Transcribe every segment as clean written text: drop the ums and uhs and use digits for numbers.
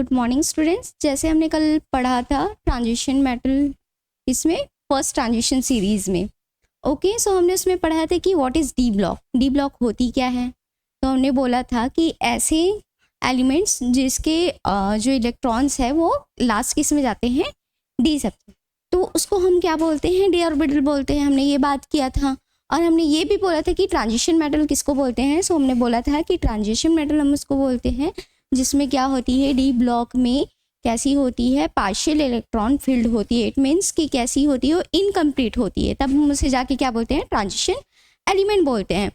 Good morning students. जैसे हमने कल पढ़ा था ट्रांजिशन मेटल, इसमें फर्स्ट ट्रांजिशन सीरीज में ओके सो हमने उसमें पढ़ा था कि what is D block. D block होती क्या है। तो हमने बोला था कि ऐसे एलिमेंट्स जिसके जो इलेक्ट्रॉन्स है वो लास्ट किस में जाते हैं, डी सब, तो उसको हम क्या बोलते हैं, डी ऑर्बिटल बोलते हैं। हमने ये बात किया था और हमने ये भी बोला था कि ट्रांजिशन मेटल किसको बोलते हैं। सो हमने बोला था कि ट्रांजिशन मेटल हम उसको बोलते हैं जिसमें क्या होती है, डी ब्लॉक में कैसी होती है, पार्शियल इलेक्ट्रॉन फील्ड होती है। इट मीन्स कि कैसी होती है, वो इनकम्प्लीट होती है, तब हम उसे जाके क्या बोलते हैं, ट्रांजिशन एलिमेंट बोलते हैं।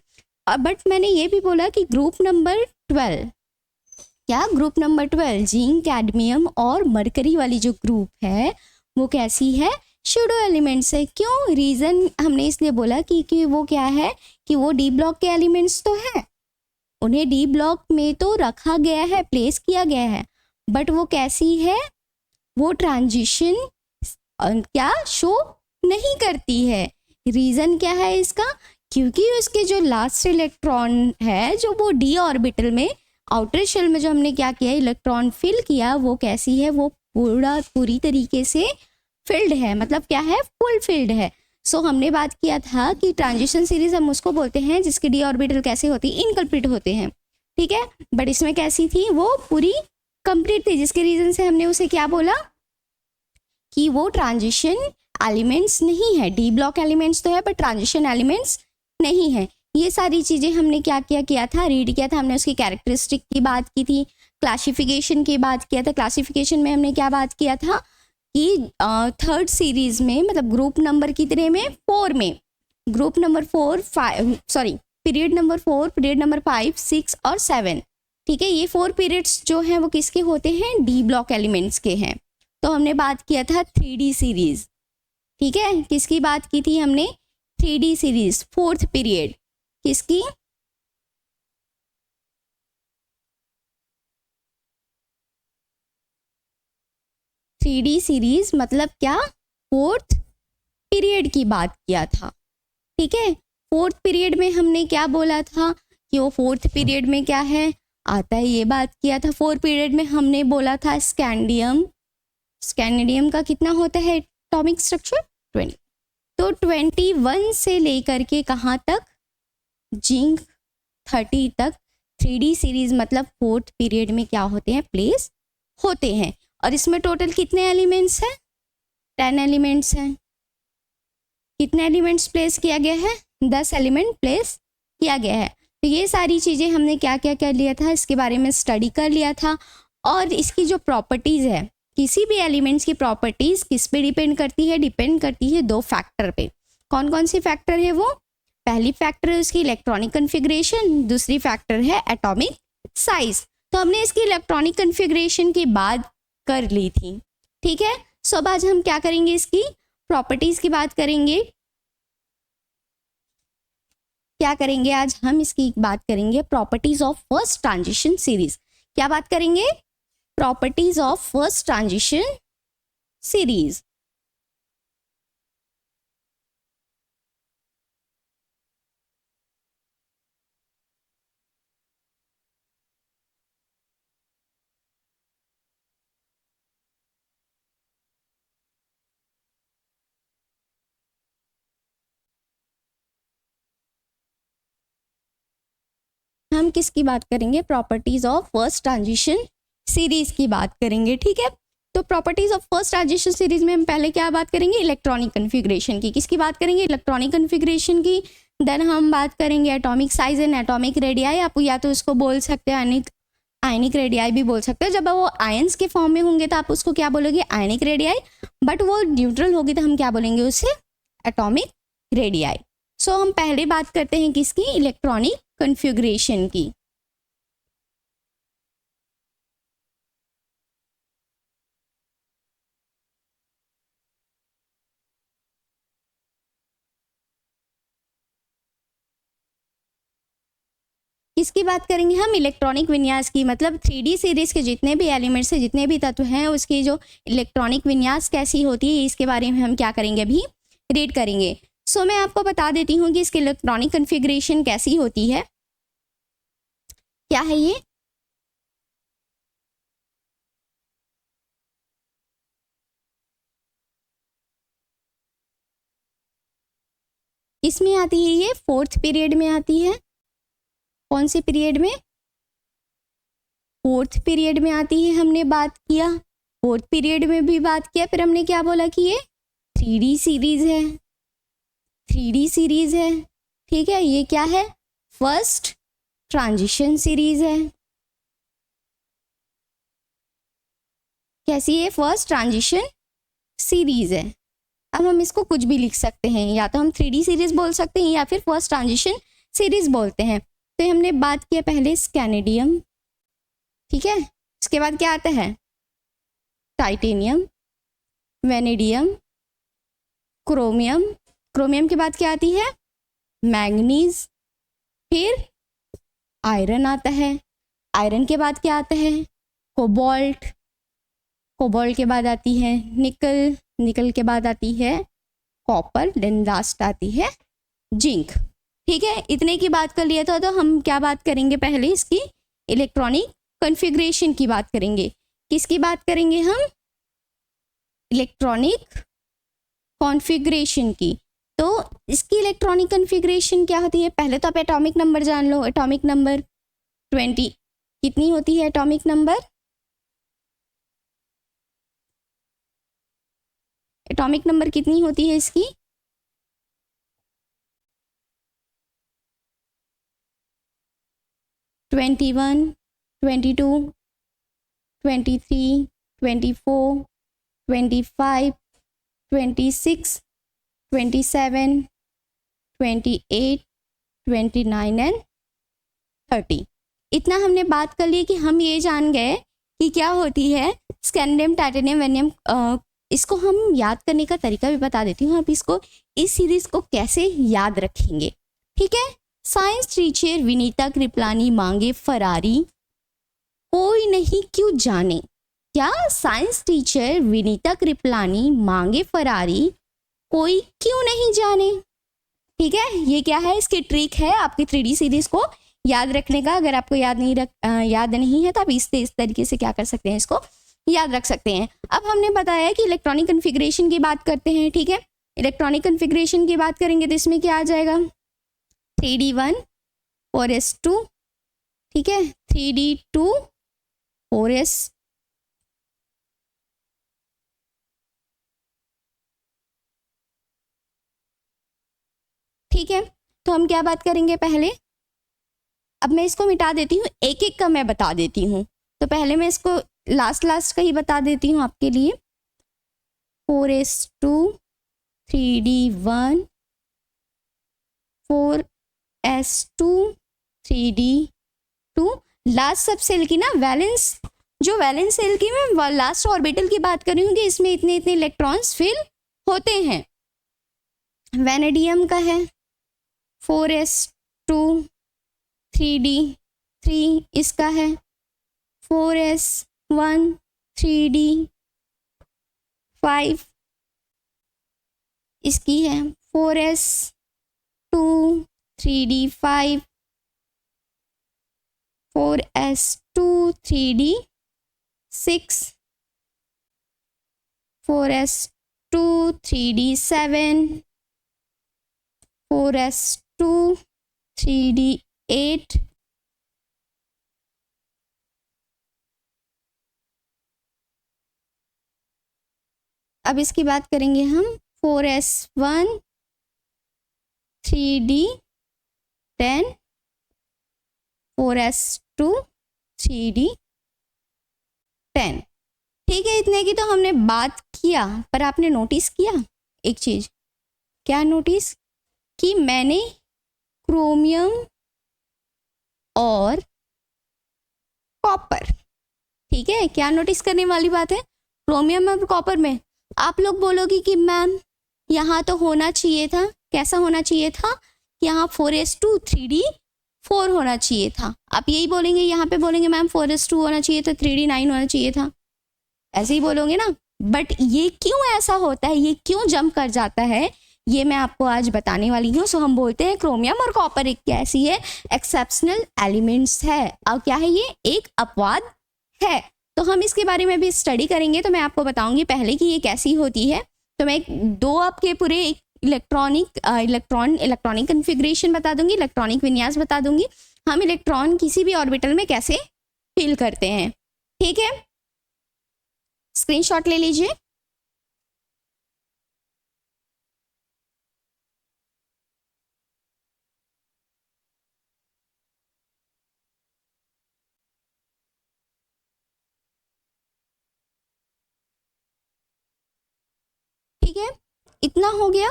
बट मैंने ये भी बोला कि ग्रुप नंबर 12, क्या ग्रुप नंबर 12 जिंक, कैडमियम और मरकरी वाली जो ग्रुप है वो कैसी है, शूडो एलिमेंट्स है। क्यों, रीज़न हमने इसलिए बोला कि वो क्या है कि वो डी ब्लॉक के एलिमेंट्स तो हैं, उन्हें डी ब्लॉक में तो रखा गया है, प्लेस किया गया है, बट वो कैसी है, वो ट्रांजिशन क्या शो नहीं करती है। रीज़न क्या है इसका, क्योंकि उसके जो लास्ट इलेक्ट्रॉन है जो वो डी ऑर्बिटल में आउटर शेल में जो हमने क्या किया, इलेक्ट्रॉन फिल किया, वो कैसी है, वो पूरी तरीके से फिल्ड है, मतलब क्या है, फुल फिल्ड है। सो हमने बात किया था कि ट्रांजिशन सीरीज हम उसको बोलते हैं जिसके डी ऑर्बिटल कैसे होती है, इनकम्प्लीट होते हैं, ठीक है। बट इसमें कैसी थी, वो पूरी कंप्लीट थी, जिसके रीजन से हमने उसे क्या बोला कि वो ट्रांजिशन एलिमेंट्स नहीं है। डी ब्लॉक एलिमेंट्स तो है बट ट्रांजिशन एलिमेंट्स नहीं है। ये सारी चीज़ें हमने क्या किया था, रीड किया था। हमने उसकी कैरेक्टरिस्टिक की बात की थी, क्लासिफिकेशन की बात किया था। क्लासिफिकेशन में हमने क्या बात किया था कि थर्ड सीरीज में, मतलब ग्रुप नंबर कितने में, 4 में, group number 4, 5, sorry period number 4, period number 5, 6 और 7, ठीक है। ये 4 पीरियड्स जो हैं वो किसके होते हैं, डी ब्लॉक एलिमेंट्स के हैं। तो हमने बात किया था 3D सीरीज, ठीक है। किसकी बात की थी हमने, 3D सीरीज, 4th पीरियड किसकी, थ्री डी सीरीज, मतलब क्या, 4th पीरियड की बात किया था, ठीक है। 4th पीरियड में हमने क्या बोला था कि वो 4th पीरियड में क्या है आता है, ये बात किया था। 4th पीरियड में हमने बोला था स्कैंडियम, स्कैंडियम का कितना होता है एटॉमिक स्ट्रक्चर, 20। तो 21 से लेकर के कहाँ तक, जिंक 30 तक 3D सीरीज, मतलब 4th पीरियड में क्या होते हैं, प्लेस होते हैं। और इसमें टोटल कितने एलिमेंट्स हैं, 10 एलिमेंट्स हैं। कितने एलिमेंट्स प्लेस किया गया है, 10 एलिमेंट प्लेस किया गया है। तो ये सारी चीज़ें हमने क्या क्या कर लिया था, इसके बारे में स्टडी कर लिया था। और इसकी जो प्रॉपर्टीज़ है, किसी भी एलिमेंट्स की प्रॉपर्टीज़ किस पे डिपेंड करती है, डिपेंड करती है 2 फैक्टर पे। कौन कौन सी फैक्टर है वो, पहली फैक्टर है उसकी इलेक्ट्रॉनिक कन्फिग्रेशन, दूसरी फैक्टर है एटॉमिक साइज। तो हमने इसकी इलेक्ट्रॉनिक कन्फिग्रेशन की बात कर ली थी, ठीक है। सो अब आज हम क्या करेंगे, इसकी प्रॉपर्टीज की बात करेंगे। क्या करेंगे आज हम, इसकी बात करेंगे properties of first transition series. क्या बात करेंगे, properties of first transition series. हम किसकी बात करेंगे, properties of first transition series की बात करेंगे, ठीक है। तो properties of first transition series में हम पहले क्या बात करेंगे, इलेक्ट्रॉनिक कन्फिग्रेशन की। किसकी बात करेंगे, इलेक्ट्रॉनिक कन्फिग्रेशन की। देन हम बात करेंगे atomic size and atomic radii. आप या तो इसको बोल सकते हो आयनिक रेडियाई भी बोल सकते हो। जब वो आयंस के फॉर्म में होंगे तो आप उसको क्या बोलोगे, आयनिक रेडियाई। बट वो न्यूट्रल होगी तो हम क्या बोलेंगे उसे, एटॉमिक रेडियाई। सो हम पहले बात करते हैं किसकी, इलेक्ट्रॉनिक कन्फिग्रेशन की। किसकी बात करेंगे हम, इलेक्ट्रॉनिक विन्यास की। मतलब 3D सीरीज के जितने भी एलिमेंट्स हैं, जितने भी तत्व हैं, उसकी जो इलेक्ट्रॉनिक विन्यास कैसी होती है, इसके बारे में हम क्या करेंगे, अभी रीड करेंगे। सो मैं आपको बता देती हूँ कि इसकी इलेक्ट्रॉनिक कन्फिग्रेशन कैसी होती है। क्या है ये, किस में आती है ये? 4th पीरियड में आती है। कौन से पीरियड में? 4th पीरियड में आती है। हमने बात किया 4th पीरियड में भी बात किया। फिर हमने क्या बोला कि ये 3D सीरीज है, 3D सीरीज है। ठीक है, ये क्या है? फर्स्ट ट्रांजिशन सीरीज है। कैसी है? फर्स्ट ट्रांजिशन सीरीज है। अब हम इसको कुछ भी लिख सकते हैं, या तो हम 3D सीरीज बोल सकते हैं या फिर फर्स्ट ट्रांजिशन सीरीज बोलते हैं। तो हमने बात किया पहले स्कैनेडियम, ठीक है। इसके बाद क्या आता है? Titanium, vanadium, chromium. क्रोमियम के बाद क्या आती है? मैंगनीज। फिर आयरन आता है। आयरन के बाद क्या आता है? कोबाल्ट। कोबाल्ट के बाद आती है निकल। निकल के बाद आती है कॉपर। देन लास्ट आती है जिंक। ठीक है, इतने की बात कर लिया था। तो हम क्या बात करेंगे? पहले इसकी इलेक्ट्रॉनिक कॉन्फ़िगरेशन की बात करेंगे। किसकी बात करेंगे हम? इलेक्ट्रॉनिक कॉन्फ़िगरेशन की। तो इसकी इलेक्ट्रॉनिक कॉन्फ़िगरेशन क्या होती है? पहले तो आप एटॉमिक नंबर जान लो। एटॉमिक नंबर 20 कितनी होती है? एटॉमिक नंबर, एटॉमिक नंबर कितनी होती है इसकी? 21, 22, 23, 24, 25, 26, 27, 28, 29 एंड 30। इतना हमने बात कर ली कि हम ये जान गए कि क्या होती है स्कैंडियम, टाइटेनियम, वेनेडियम। इसको हम याद करने का तरीका भी बता देती हूँ। आप इसको, इस सीरीज को कैसे याद रखेंगे, ठीक है। साइंस टीचर विनीता कृपलानी मांगे फरारी, कोई नहीं क्यों जाने। क्या? साइंस टीचर विनीता कृपलानी मांगे फरारी, कोई क्यों नहीं जाने। ठीक है, ये क्या है? इसकी ट्रिक है आपकी 3D सीरीज को याद रखने का। अगर आपको याद नहीं है तो आप इस तरीके से क्या कर सकते हैं, इसको याद रख सकते हैं। अब हमने बताया कि इलेक्ट्रॉनिक कॉन्फ़िगरेशन की बात करते हैं, ठीक है। इलेक्ट्रॉनिक कॉन्फ़िगरेशन की बात करेंगे तो इसमें क्या आ जाएगा? 3D1 4s2, ठीक है, 3D2 4s, ठीक है। तो हम क्या बात करेंगे पहले? अब मैं इसको मिटा देती हूँ, एक एक का मैं बता देती हूँ। तो पहले मैं इसको लास्ट का ही बता देती हूँ आपके लिए। 4s2, 3D1, 4s2, 3D2। Last सब सेल की ना वैलेंस, जो वैलेंस सेल की मैं लास्ट ऑर्बिटल की बात कर रही हूँ कि इसमें इतने इतने इलेक्ट्रॉन्स फिल होते हैं। वेनेडियम का है 4s2, 3D3, इसका है 4s1, 3D5, इसकी है 4s2, 3D5, 4s2, 3D6, 4s2, 3D7, 4s2, 3D8, अब इसकी बात करेंगे हम 4s1, 3D10, 4s2, 3D10। ठीक है, इतने की तो हमने बात किया, पर आपने नोटिस किया एक चीज। क्या नोटिस? कि मैंने क्रोमियम और कॉपर, ठीक है, क्या नोटिस करने वाली बात है? क्रोमियम और कॉपर में आप लोग बोलोगे कि मैम यहाँ तो होना चाहिए था, कैसा होना चाहिए था? यहाँ 4s2, 3D4 होना चाहिए था। आप यही बोलेंगे, यहाँ पे बोलेंगे मैम 4s2 होना चाहिए था, 3D9 होना चाहिए था, ऐसे ही बोलोगे ना। बट ये क्यों ऐसा होता है, ये क्यों जंप कर जाता है, ये मैं आपको आज बताने वाली हूँ। सो हम बोलते हैं क्रोमियम और कॉपर एक कैसी है? एक्सेप्शनल एलिमेंट्स है। और क्या है? ये एक अपवाद है। तो हम इसके बारे में भी स्टडी करेंगे, तो मैं आपको बताऊंगी पहले कि ये कैसी होती है। तो मैं दो आपके पूरे एक इलेक्ट्रॉनिक कन्फिग्रेशन बता दूंगी, इलेक्ट्रॉनिक विन्यास बता दूंगी, हम इलेक्ट्रॉन किसी भी ऑर्बिटल में कैसे फिल करते हैं। ठीक है, स्क्रीनशॉट ले लीजिए। ठीक है, इतना हो गया।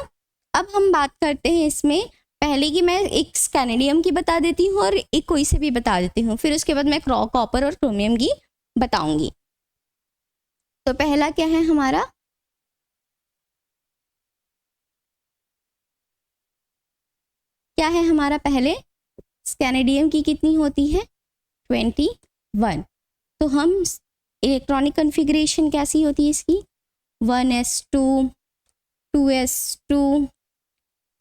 अब हम बात करते हैं इसमें, पहले की मैं एक स्कैनेडियम की बता देती हूँ और एक कोई से भी बता देती हूँ, फिर उसके बाद मैं कॉपर और क्रोमियम की बताऊंगी। तो पहला क्या है हमारा, क्या है हमारा, पहले स्कैनेडियम की कितनी होती है, 21। तो हम इलेक्ट्रॉनिक कन्फिग्रेशन कैसी होती है इसकी, 1s2 2s2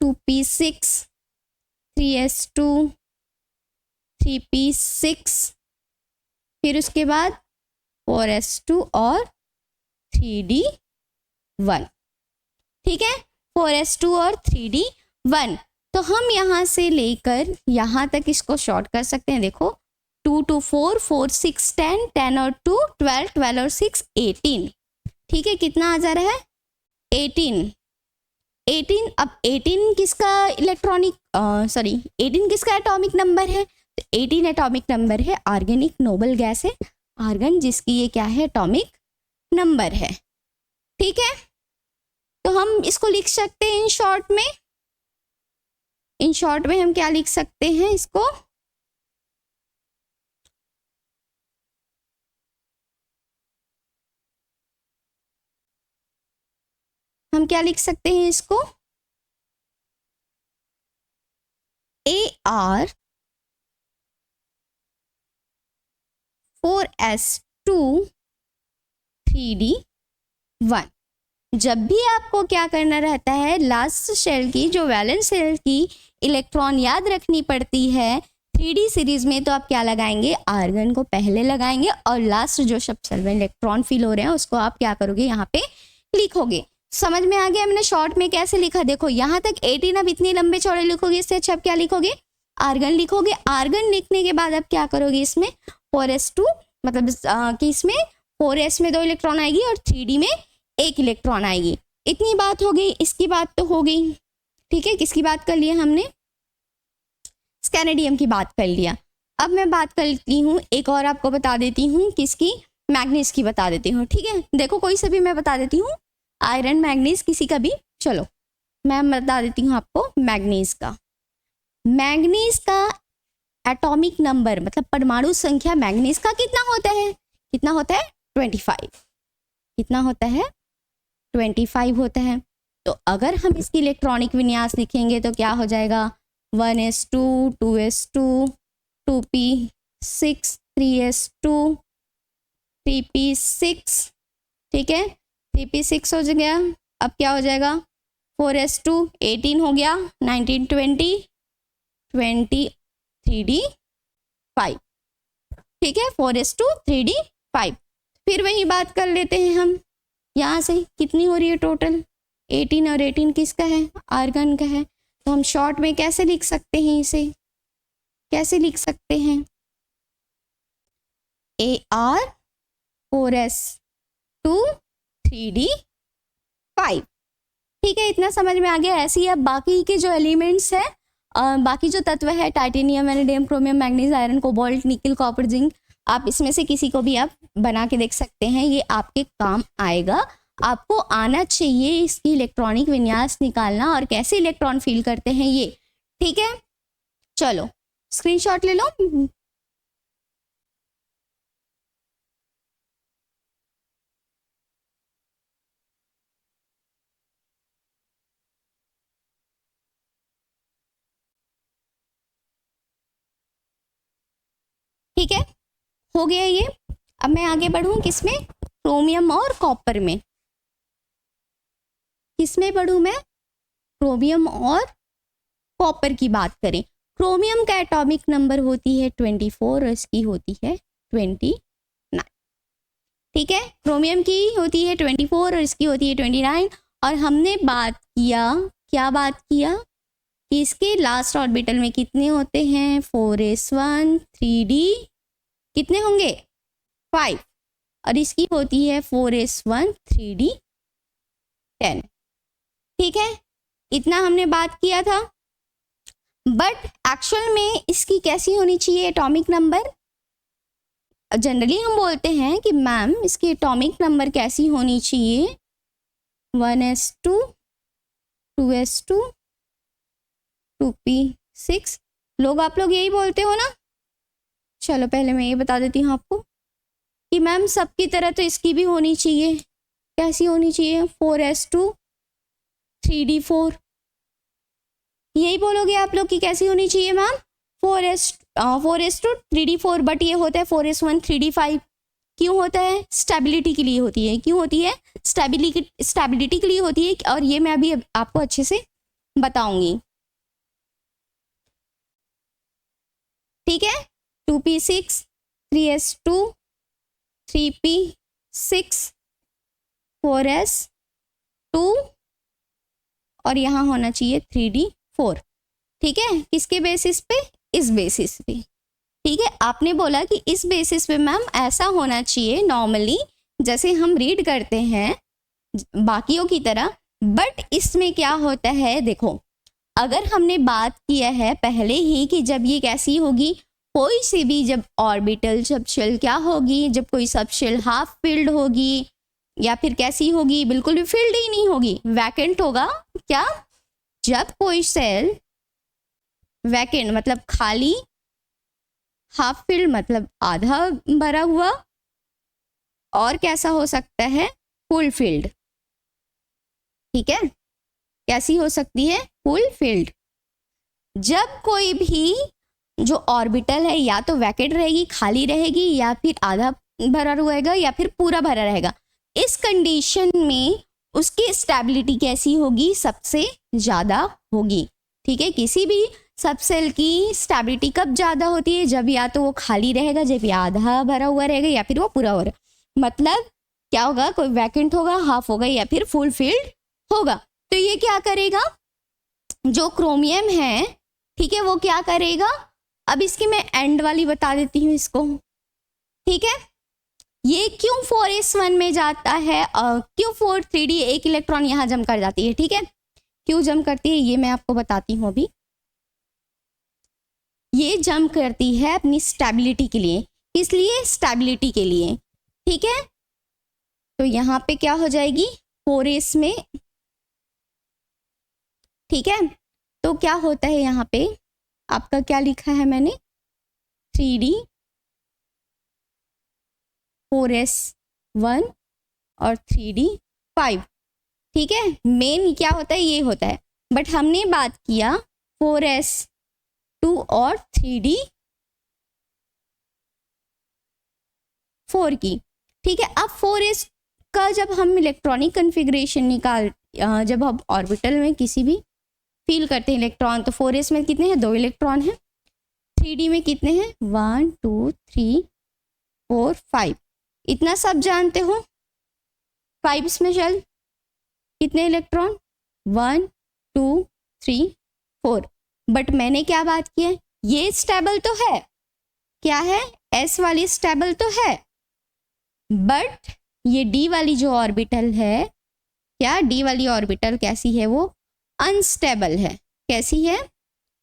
2p6 3s2 3p6, फिर उसके बाद 4s2 और 3d1। ठीक है, 4s2 और 3d1। तो हम यहाँ से लेकर यहाँ तक इसको शॉर्ट कर सकते हैं। देखो 2 2 4 4 6 10 10 और 2 12 12 और 6 18। ठीक है, कितना आ जा रहा है, 18। अब 18 किसका इलेक्ट्रॉनिक 18 किसका एटॉमिक नंबर है, तो 18 एटॉमिक नंबर है ऑर्गेनिक नोबल गैस है आर्गन, जिसकी ये क्या है, एटॉमिक नंबर है। ठीक है, तो हम इसको लिख सकते हैं इन शॉर्ट में। इन शॉर्ट में हम क्या लिख सकते हैं इसको, हम क्या लिख सकते हैं इसको, AR 4s2 3d1। जब भी आपको क्या करना रहता है, लास्ट शेल की जो वैलेंस शेल की इलेक्ट्रॉन याद रखनी पड़ती है 3D सीरीज में, तो आप क्या लगाएंगे, आर्गन को पहले लगाएंगे और लास्ट जो सब शेल में इलेक्ट्रॉन फिल हो रहे हैं उसको आप क्या करोगे, यहाँ पे लिखोगे। समझ में आ गया मैंने शॉर्ट में कैसे लिखा, देखो यहाँ तक 18, अब इतने लंबे चौड़े लिखोगे, इससे अच्छा आप क्या लिखोगे, आर्गन लिखोगे। आर्गन लिखने के बाद आप क्या करोगे, इसमें 4s2 मतलब कि इसमें 4s में 2 इलेक्ट्रॉन आएगी और 3d में 1 इलेक्ट्रॉन आएगी। इतनी बात हो गई, इसकी बात तो हो गई। ठीक है, किसकी बात कर लिया हमने, स्कैनेडियम की बात कर लिया। अब मैं बात करती हूँ, एक और आपको बता देती हूँ, किसकी, मैग्नीज की बता देती हूँ। ठीक है, देखो कोई से भी मैं बता देती हूँ, आयरन मैग्नीज किसी का भी, चलो मैं बता देती हूँ आपको मैग्नीज का। मैग्नीज का एटॉमिक नंबर मतलब परमाणु संख्या मैग्नीज का कितना होता है, कितना होता है, 25। कितना होता है, 25 होता है। तो अगर हम इसकी इलेक्ट्रॉनिक विन्यास लिखेंगे तो क्या हो जाएगा, 1s2 2s2 2p6 3s2 3p6। ठीक है, 3p6 हो गया। अब क्या हो जाएगा, 4s2 18 हो गया, 19 20 20 3d5। ठीक है, 4s2 3d5। फिर वही बात कर लेते हैं हम, यहाँ से कितनी हो रही है टोटल, 18 और 18 किसका है, आर्गन का है। तो हम शॉर्ट में कैसे लिख सकते हैं, इसे कैसे लिख सकते हैं, AR 4s2 3d5। ठीक है, इतना समझ में आ गया। ऐसे ही अब बाकी के जो एलिमेंट्स है, बाकी जो तत्व है, titanium vanadium chromium manganese iron cobalt nickel copper zinc, आप इसमें से किसी को भी आप बना के देख सकते हैं, ये आपके काम आएगा। आपको आना चाहिए इसकी इलेक्ट्रॉनिक विन्यास निकालना और कैसे इलेक्ट्रॉन फील करते हैं ये। ठीक है, चलो स्क्रीनशॉट ले लो। ठीक है, हो गया ये। अब मैं आगे बढ़ूं किसमें, क्रोमियम और कॉपर में। किसमें बढ़ूं मैं, क्रोमियम और कॉपर की बात करें। क्रोमियम का एटॉमिक नंबर होती है 24 और इसकी होती है 29। ठीक है, क्रोमियम की होती है 24 और इसकी होती है 29। और हमने बात किया क्या बात किया कि इसके लास्ट ऑर्बिटल में कितने होते हैं 4s1 3d कितने होंगे 5 और इसकी होती है 4s1 3d 10। ठीक है, इतना हमने बात किया था। बट एक्चुअल में इसकी कैसी होनी चाहिए एटॉमिक नंबर? जनरली हम बोलते हैं कि मैम इसकी एटॉमिक नंबर कैसी होनी चाहिए 1s2 2s2 2p6। आप लोग यही बोलते हो ना? चलो पहले मैं ये बता देती हूँ आपको कि मैम सबकी तरह तो इसकी भी होनी चाहिए। कैसी होनी चाहिए 4s2 3d4। यही बोलोगे आप लोग कि कैसी होनी चाहिए मैम 4s2 3d4। बट ये होता है 4s1 3d5। क्यों होता है? स्टेबिलिटी के लिए होती है। क्यों होती है? स्टेबिलिटी के लिए होती है। और ये मैं अभी आपको अच्छे से बताऊंगी। ठीक है, 2p6 3s2 3p6 4s2 और यहाँ होना चाहिए 3d4। ठीक है, किसके बेसिस पे? इस बेसिस पे। ठीक है, आपने बोला कि इस बेसिस पे मैम ऐसा होना चाहिए नॉर्मली जैसे हम रीड करते हैं बाकियों की तरह। बट इसमें क्या होता है देखो, अगर हमने बात किया है पहले ही कि जब ये कैसी होगी कोई सी भी जब ऑर्बिटल सब शेल क्या होगी, जब कोई सब शेल हाफ फिल्ड होगी या फिर कैसी होगी बिल्कुल भी फिल्ड ही नहीं होगी, वैकेंट होगा। क्या? जब कोई सेल वैकेंट मतलब खाली, हाफ फिल्ड मतलब आधा भरा हुआ, और कैसा हो सकता है फुल फिल्ड। ठीक है, कैसी हो सकती है फुल फिल्ड। जब कोई भी जो ऑर्बिटल है या तो वैकेंट रहेगी खाली रहेगी या फिर आधा भरा रहेगा या फिर पूरा भरा रहेगा, इस कंडीशन में उसकी स्टेबिलिटी कैसी होगी? सबसे ज़्यादा होगी। ठीक है, किसी भी सब सेल की स्टेबिलिटी कब ज़्यादा होती है? जब या तो वो खाली रहेगा, जब या आधा भरा हुआ रहेगा या फिर वो पूरा हो रहा। मतलब क्या होगा? कोई वैकेंट होगा, हाफ होगा या फिर फुल फिल्ड होगा। तो ये क्या करेगा? जो क्रोमियम है, ठीक है, वो क्या करेगा? अब इसकी मैं एंड वाली बता देती हूँ इसको। ठीक है, ये क्यों 4s1 में जाता है और क्यों 4 3d एक इलेक्ट्रॉन यहाँ जम कर जाती है? ठीक है, क्यों जम करती है ये मैं आपको बताती हूँ अभी। ये जम करती है अपनी स्टेबिलिटी के लिए। इसलिए स्टेबिलिटी के लिए। ठीक है, तो यहाँ पे क्या हो जाएगी 4s में। ठीक है, तो क्या होता है यहाँ पे आपका क्या लिखा है मैंने 3d 4s1 और 3d 5। ठीक है, मेन क्या होता है ये होता है। बट हमने बात किया 4s2 और 3d 4 की। ठीक है, अब 4s का जब हम इलेक्ट्रॉनिक कन्फिग्रेशन जब हम ऑर्बिटल में किसी भी फील करते हैं इलेक्ट्रॉन, तो 4s में कितने हैं? 2 इलेक्ट्रॉन हैं। 3d में कितने हैं? 1 2 3 4 5। इतना सब जानते हो। 5 में चल कितने इलेक्ट्रॉन? 1 2 3 4। बट मैंने क्या बात की है? ये स्टेबल तो है। क्या है? s वाली स्टेबल तो है। बट ये d वाली जो ऑर्बिटल है, क्या d वाली ऑर्बिटल कैसी है? वो अनस्टेबल है। कैसी है?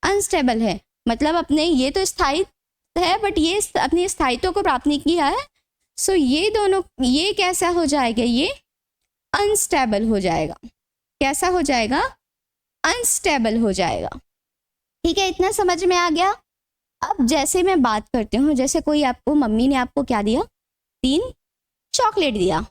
अनस्टेबल है। मतलब अपने ये तो स्थायी है बट ये अपने स्थायित्व को प्राप्त नहीं किया है। सो ये दोनों, ये कैसा हो जाएगा? ये अनस्टेबल हो जाएगा। कैसा हो जाएगा? अनस्टेबल हो जाएगा। ठीक है, इतना समझ में आ गया। अब जैसे मैं बात करती हूँ, जैसे कोई आपको, मम्मी ने आपको क्या दिया? 3 चॉकलेट दिया।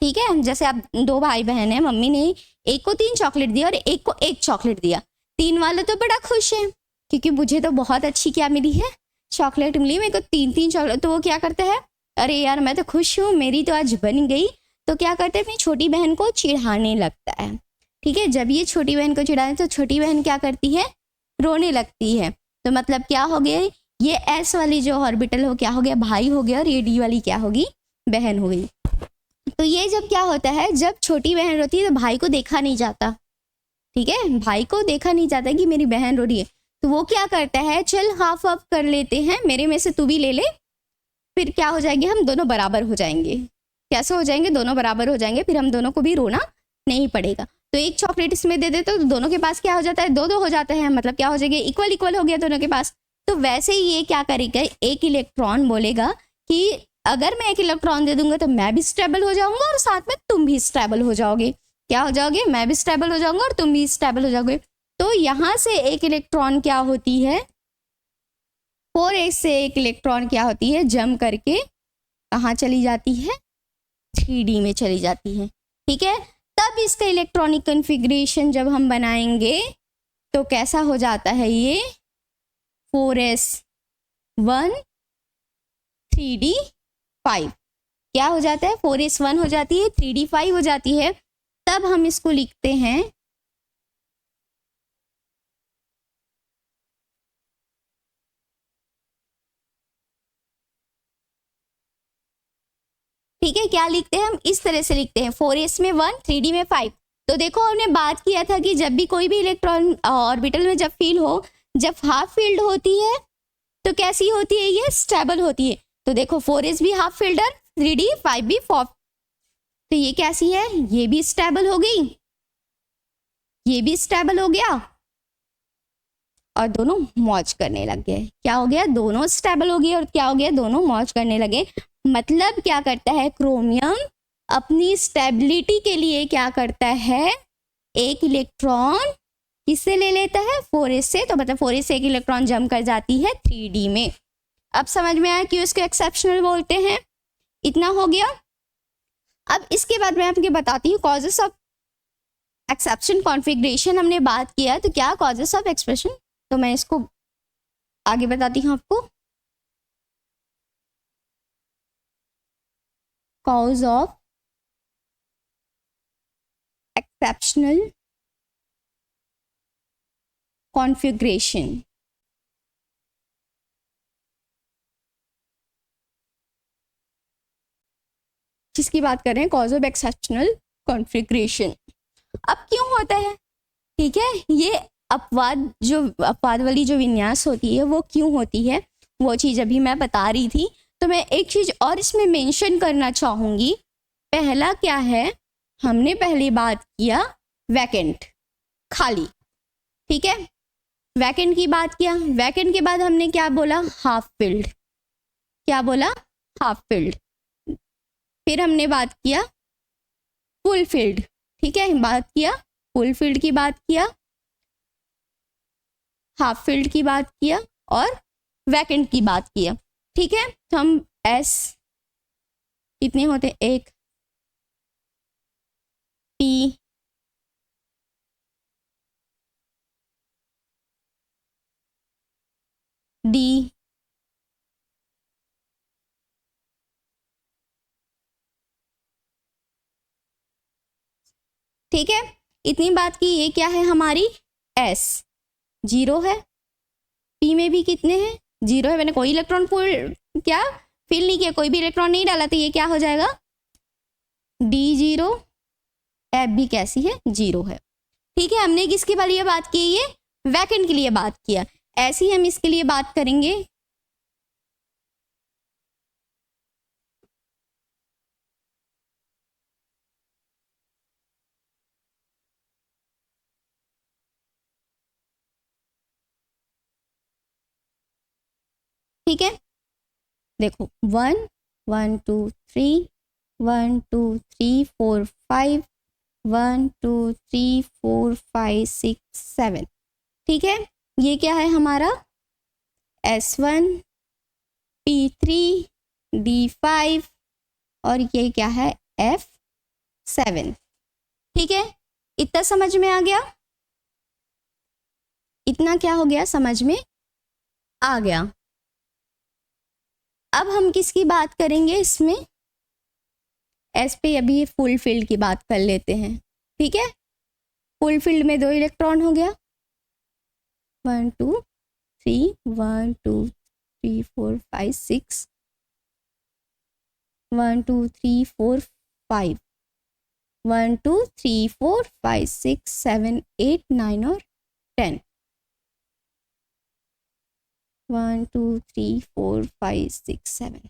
ठीक है, जैसे आप 2 भाई बहन हैं, मम्मी ने एक को 3 चॉकलेट दिया और एक को 1 चॉकलेट दिया। 3 वाले तो बड़ा खुश है क्योंकि मुझे तो बहुत अच्छी क्या मिली है? चॉकलेट मिली। मेरे को 3 चॉकलेट। तो वो क्या करते हैं? अरे यार मैं तो खुश हूँ, मेरी तो आज बन गई। तो क्या करते हैं? अपनी छोटी बहन को चिढ़ाने लगता है। ठीक है, जब ये छोटी बहन को चिढ़ाते तो छोटी बहन क्या करती है? रोने लगती है। तो मतलब क्या हो गया? ये एस वाली जो ऑर्बिटल हो क्या हो गया? भाई हो गया, और ये डी वाली क्या होगी? बहन हो गई। तो ये जब क्या होता है, जब छोटी बहन रोती है तो भाई को देखा नहीं जाता। ठीक है, भाई को देखा नहीं जाता कि मेरी बहन रो रही है, तो वो क्या करता है, चल हाफ हाफ कर लेते हैं, मेरे में से तू भी ले ले, फिर क्या हो जाएंगे, हम दोनों बराबर हो जाएंगे। कैसे हो जाएंगे, दोनों बराबर हो जाएंगे, फिर हम दोनों को भी रोना नहीं पड़ेगा। तो एक चॉकलेट इसमें दे देते तो दोनों के पास क्या हो जाता है, दो दो हो जाता है, मतलब क्या हो जाएगा, इक्वल इक्वल हो गया दोनों के पास। तो वैसे ही ये क्या करेगा, एक इलेक्ट्रॉन बोलेगा कि अगर मैं एक इलेक्ट्रॉन दे दूंगा तो मैं भी स्टेबल हो जाऊंगा और साथ में तुम भी स्टेबल हो जाओगे। क्या हो जाओगे, मैं भी स्टेबल हो जाऊंगा और तुम भी स्टेबल हो जाओगे। तो यहाँ से एक इलेक्ट्रॉन क्या होती है, 4s से एक इलेक्ट्रॉन क्या होती है, जंप करके कहाँ चली जाती है, 3D में चली जाती है। ठीक है, तब इसका इलेक्ट्रॉनिक कन्फिग्रेशन जब हम बनाएंगे तो कैसा हो जाता है, ये 4s1 3d5 क्या हो जाता है, 4s1 हो जाती है, 3d5 हो जाती है। तब हम इसको लिखते हैं, ठीक है, क्या लिखते हैं हम, इस तरह से लिखते हैं, 4s में 1 3d में 5। तो देखो हमने बात किया था कि जब भी कोई भी इलेक्ट्रॉन ऑर्बिटल में जब फील हो, जब हाफ फील्ड होती है तो कैसी होती है, ये स्टेबल होती है। तो देखो 4s भी हाफ फील्डर, 3d 5 भी 4, तो ये कैसी है, ये भी स्टेबल हो गई, ये भी स्टेबल हो गया और दोनों मौज करने लग गए। क्या हो गया, दोनों स्टेबल हो गए और क्या हो गया, दोनों मौज करने लगे। मतलब क्या करता है, क्रोमियम अपनी स्टेबिलिटी के लिए क्या करता है, एक इलेक्ट्रॉन किससे ले लेता है, 4s से। तो मतलब 4s से एक इलेक्ट्रॉन जंप कर जाती है 3d में। अब समझ में आया क्यों इसको एक्सेप्शनल बोलते हैं। इतना हो गया। अब इसके बाद मैं आपको बताती हूँ कॉजेस ऑफ एक्सेप्शन कॉन्फ़िगरेशन हमने बात किया, तो क्या कॉजेस ऑफ एक्सप्रेशन, तो मैं इसको आगे बताती हूँ आपको। कॉज ऑफ एक्सेप्शनल कॉन्फ़िगरेशन, जिसकी बात कर रहे हैं, कॉज ऑफ एक्सेप्शनल कॉन्फ़िगरेशन। अब क्यों होता है, ठीक है, ये अपवाद वाली जो विन्यास होती है वो क्यों होती है, वो चीज़ अभी मैं बता रही थी। तो मैं एक चीज़ और इसमें मेंशन करना चाहूँगी। पहला क्या है, हमने पहले बात किया वैकेंट, खाली, ठीक है, वैकेंट की बात किया। वैकेंट के बाद हमने क्या बोला, हाफ फिल्ड, क्या बोला, हाफ फिल्ड। फिर हमने बात किया फुल फील्ड, ठीक है, बात किया फुल फील्ड की, बात किया हाफ फील्ड की, बात किया और वैकेंट की बात किया। ठीक है, तो हम एस कितने होते, एक, पी, डी, ठीक है, इतनी बात की। ये क्या है हमारी, एस 0 है, पी में भी कितने हैं, 0 है, मैंने कोई इलेक्ट्रॉन क्या फिल नहीं किया, कोई भी इलेक्ट्रॉन नहीं डाला, तो ये क्या हो जाएगा, डी 0, एफ भी कैसी है, 0 है। ठीक है, हमने किसके लिए बात की, ये वैकेंट के लिए बात किया। ऐसे ही हम इसके लिए बात करेंगे, ठीक है, देखो 1 1 2 3 1 2 3 4 5 1 2 3 4 5 6 7, ठीक है, ये क्या है हमारा, S1 P3 D5 और ये क्या है, F7। ठीक है, इतना समझ में आ गया, इतना क्या हो गया, समझ में आ गया। अब हम किसकी बात करेंगे इसमें, एस पे अभी फुल फील्ड की बात कर लेते हैं। ठीक है, फुल फील्ड में 2 इलेक्ट्रॉन हो गया, 1 2 3 1 2 3 4 5 6 1 2 3 4 5 1 2 3 4 5 6 7 8 9 और 10। 1 2 3 4 5 6 7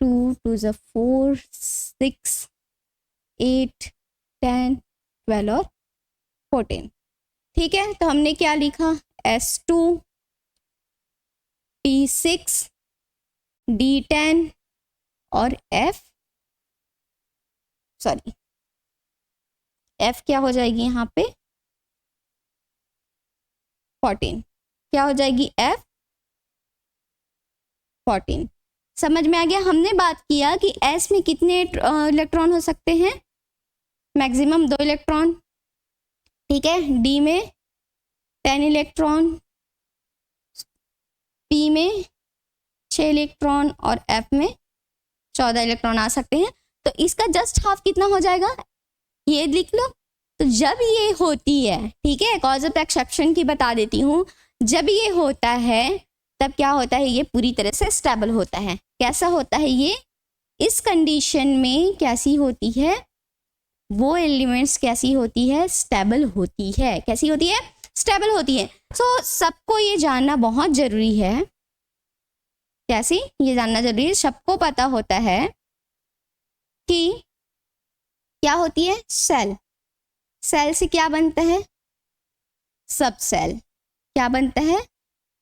2 2 ज़ा 4 6 8 10 12 और 14। ठीक है, तो हमने क्या लिखा, S2 P6 D10 और F क्या हो जाएगी यहाँ पे 14। क्या हो जाएगी F 14। समझ में आ गया। हमने बात किया कि S में कितने इलेक्ट्रॉन हो सकते हैं, मैक्सिमम 2 इलेक्ट्रॉन। ठीक है, D में 10 इलेक्ट्रॉन, P में 6 इलेक्ट्रॉन और F में 14 इलेक्ट्रॉन आ सकते हैं। तो इसका जस्ट हाफ कितना हो जाएगा, ये लिख लो। तो जब ये होती है, ठीक है, कॉज ऑफ एक्सेप्शन की बता देती हूँ, जब ये होता है तब क्या होता है, ये पूरी तरह से स्टेबल होता है। कैसा होता है ये, इस कंडीशन में कैसी होती है, वो एलिमेंट्स कैसी होती है, स्टेबल होती है। कैसी होती है, स्टेबल होती है। सो सबको ये जानना बहुत जरूरी है। कैसी, ये जानना जरूरी है, सबको पता होता है कि क्या होती है, सेल। सेल से क्या बनता है, सब सेल। क्या बनता है,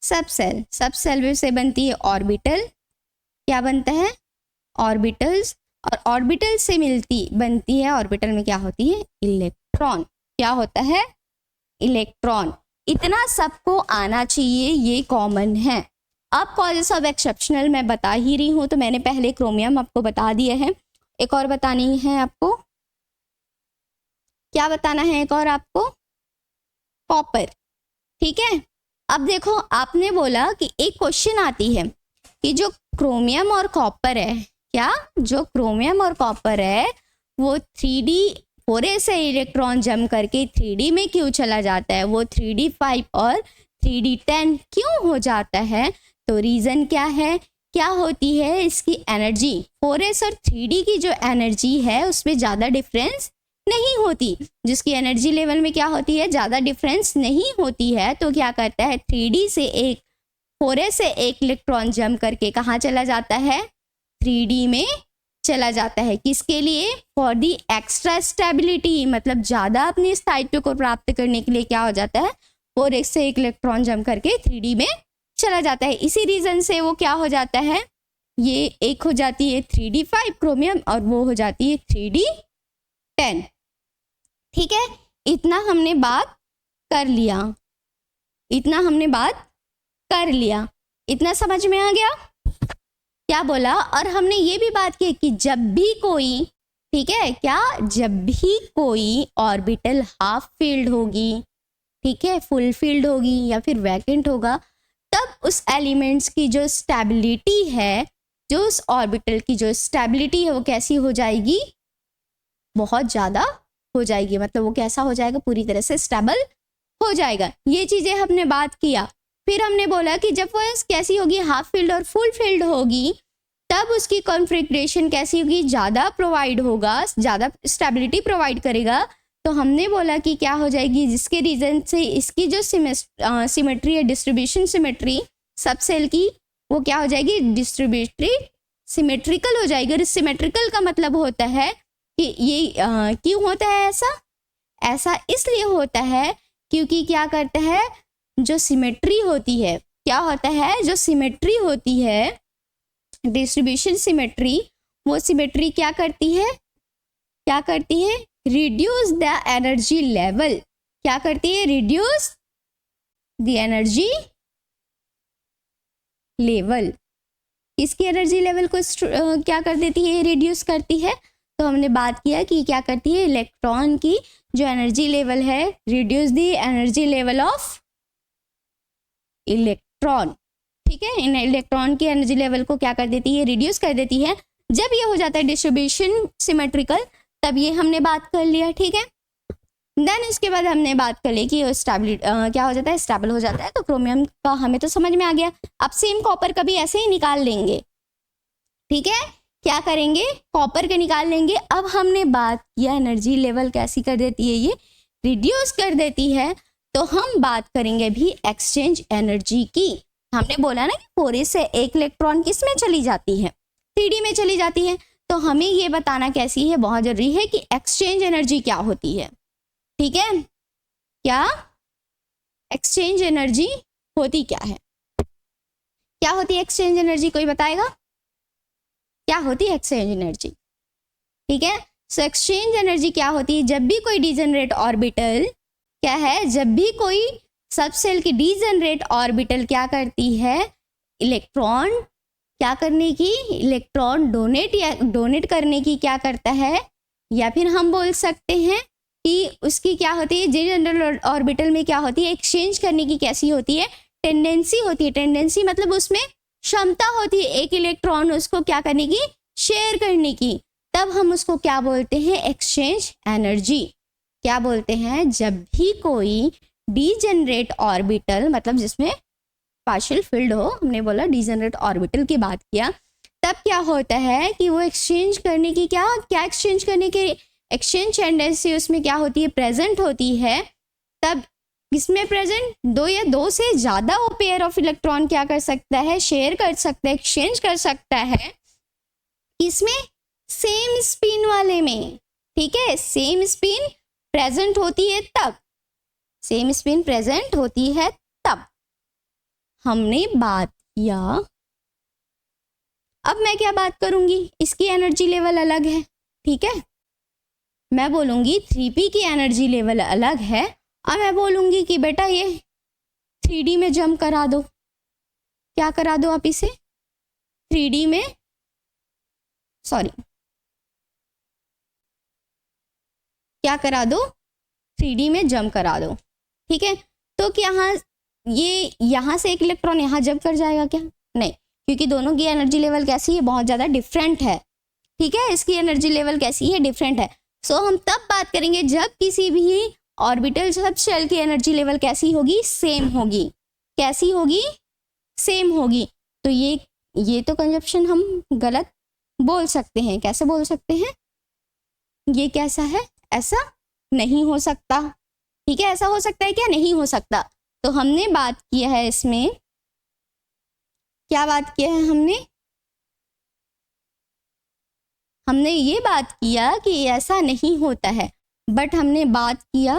सब सेल। सब सेल से बनती है ऑर्बिटल। क्या बनता है, ऑर्बिटल्स। और ऑर्बिटल से बनती है, ऑर्बिटल में क्या होती है, इलेक्ट्रॉन। क्या होता है, इलेक्ट्रॉन। इतना सबको आना चाहिए, ये कॉमन है। अब कॉजेस ऑफ एक्सेप्शनल मैं बता ही रही हूँ, तो मैंने पहले क्रोमियम आपको बता दिया है। एक और बतानी है आपको, क्या बताना है एक और आपको, कॉपर। ठीक है, अब देखो आपने बोला कि एक क्वेश्चन आती है कि जो क्रोमियम और कॉपर है, क्या, जो क्रोमियम और कॉपर है वो 3D 4s से इलेक्ट्रॉन जम करके 3D में क्यों चला जाता है, वो 3D5 और 3D10 क्यों हो जाता है। तो रीज़न क्या है, क्या होती है इसकी एनर्जी। 4s और 3D की जो एनर्जी है उसमें ज़्यादा डिफरेंस नहीं होती, जिसकी एनर्जी लेवल में क्या होती है, ज़्यादा डिफरेंस नहीं होती है। तो क्या करता है, 3D से 4s से एक इलेक्ट्रॉन जम करके कहाँ चला जाता है, 3D में चला जाता है। किसके लिए, फॉर दी एक्स्ट्रा स्टेबिलिटी, मतलब ज़्यादा अपनी स्थायित्व को प्राप्त करने के लिए क्या हो जाता है, 4s से एक इलेक्ट्रॉन जम करके 3D में चला जाता है। इसी रीज़न से वो क्या हो जाता है, ये एक हो जाती है 3D5 क्रोमियम और वो हो जाती है 3D10। ठीक है, इतना हमने बात कर लिया, इतना हमने बात कर लिया, इतना समझ में आ गया क्या बोला। और हमने ये भी बात की कि जब भी कोई, ठीक है, क्या, जब भी कोई ऑर्बिटल हाफ फील्ड होगी, ठीक है, फुल फील्ड होगी या फिर वैकेंट होगा, तब उस एलिमेंट्स की जो स्टेबिलिटी है, जो उस ऑर्बिटल की जो स्टेबिलिटी है वो कैसी हो जाएगी, बहुत ज़्यादा हो जाएगी। मतलब वो कैसा हो जाएगा, पूरी तरह से स्टेबल हो जाएगा। ये चीज़ें हमने बात किया। फिर हमने बोला कि जब वो कैसी होगी, हाफ फील्ड और फुल फील्ड होगी, तब उसकी कॉन्फ़िगरेशन कैसी होगी, ज़्यादा प्रोवाइड होगा, ज़्यादा स्टेबिलिटी प्रोवाइड करेगा। तो हमने बोला कि क्या हो जाएगी, जिसके रीज़न से इसकी जो सिमेट्री है, डिस्ट्रीब्यूशन सिमेट्री सब सेल की, वो क्या हो जाएगी, डिस्ट्रीब्यूटरी सिमेट्रिकल हो जाएगी। और सिमेट्रिकल का मतलब होता है कि ये क्यों होता है ऐसा, ऐसा इसलिए होता है क्योंकि क्या करता है, जो सिमेट्री होती है, क्या होता है, जो सिमेट्री होती है, डिस्ट्रीब्यूशन सिमेट्री, वो सिमेट्री क्या करती है, क्या करती है, रिड्यूस द एनर्जी लेवल। क्या करती है, रिड्यूस द एनर्जी लेवल। इसकी एनर्जी लेवल को क्या कर देती है, रिड्यूस करती है। तो हमने बात किया कि क्या करती है, इलेक्ट्रॉन की जो एनर्जी लेवल है, reduce the energy level of electron. ठीक है, इन इलेक्ट्रॉन की एनर्जी लेवल को क्या कर देती है, रिड्यूस कर देती है। जब ये हो जाता है डिस्ट्रीब्यूशन सिमेट्रिकल, तब ये हमने बात कर लिया। ठीक है, देन इसके बाद हमने बात कर ली कि क्या हो जाता है, स्टेबल हो जाता है। तो क्रोमियम का हमें तो समझ में आ गया। अब सेम कॉपर का भी ऐसे ही निकाल लेंगे। ठीक है, क्या करेंगे, कॉपर का निकाल लेंगे। अब हमने बात किया एनर्जी लेवल कैसी कर देती है, ये रिड्यूस कर देती है। तो हम बात करेंगे भी एक्सचेंज एनर्जी की। हमने बोला ना कि 4s से एक इलेक्ट्रॉन किस में चली जाती है, 3d में चली जाती है। तो हमें ये बताना कैसी है, बहुत जरूरी है कि एक्सचेंज एनर्जी क्या होती है। ठीक है, क्या एक्सचेंज एनर्जी होती क्या है, क्या होती है एक्सचेंज एनर्जी, कोई बताएगा क्या होती है एक्सचेंज एनर्जी। ठीक है, सो एक्सचेंज एनर्जी क्या होती है, जब भी कोई डिजेनरेट ऑर्बिटल क्या है, जब भी कोई सबसेल की डिजेनरेट ऑर्बिटल क्या करती है, इलेक्ट्रॉन क्या करने की, इलेक्ट्रॉन डोनेट करने की क्या करता है, या फिर हम बोल सकते हैं कि उसकी क्या होती है, डिजेनरेट ऑर्बिटल में क्या होती है, एक्सचेंज करने की कैसी होती है, टेंडेंसी होती है। टेंडेंसी मतलब उसमें क्षमता होती है एक इलेक्ट्रॉन उसको क्या करने की, शेयर करने की। तब हम उसको क्या बोलते हैं, एक्सचेंज एनर्जी। क्या बोलते हैं, जब भी कोई डिजेनरेट ऑर्बिटल मतलब जिसमें पार्शियल फील्ड हो, हमने बोला डिजेनरेट ऑर्बिटल की बात किया, तब क्या होता है कि वो एक्सचेंज करने की क्या एक्सचेंज करने के एक्सचेंज टेंडेंसी उसमें क्या होती है, प्रेजेंट होती है। तब इसमें प्रेजेंट दो या दो से ज़्यादा वो पेयर ऑफ इलेक्ट्रॉन क्या कर सकता है, शेयर कर सकता है, एक्सचेंज कर सकता है। इसमें सेम स्पिन वाले में, ठीक है, सेम स्पिन प्रेजेंट होती है तब, सेम स्पिन प्रेजेंट होती है तब हमने बात किया। अब मैं क्या बात करूंगी, इसकी एनर्जी लेवल अलग है। ठीक है, मैं बोलूंगी 3p की एनर्जी लेवल अलग है। अब मैं बोलूंगी कि बेटा ये 3d में जंप करा दो। क्या करा दो आप इसे, 3d में, सॉरी क्या करा दो, 3d में जंप करा दो। ठीक है, तो क्या यहाँ से एक इलेक्ट्रॉन यहाँ जंप कर जाएगा क्या, नहीं, क्योंकि दोनों की एनर्जी लेवल कैसी है, बहुत ज़्यादा डिफरेंट है। ठीक है, इसकी एनर्जी लेवल कैसी है, डिफरेंट है। सो हम तब बात करेंगे जब किसी भी ऑर्बिटल सब शेल की एनर्जी लेवल कैसी होगी, सेम होगी। कैसी होगी, सेम होगी। तो ये तो कंजप्शन हम गलत बोल सकते हैं। कैसे बोल सकते हैं, ये कैसा है, ऐसा नहीं हो सकता। ठीक है, ऐसा हो सकता है क्या, नहीं हो सकता। तो हमने बात किया है इसमें, क्या बात किया है हमने ये बात किया कि ऐसा नहीं होता है। बट हमने बात किया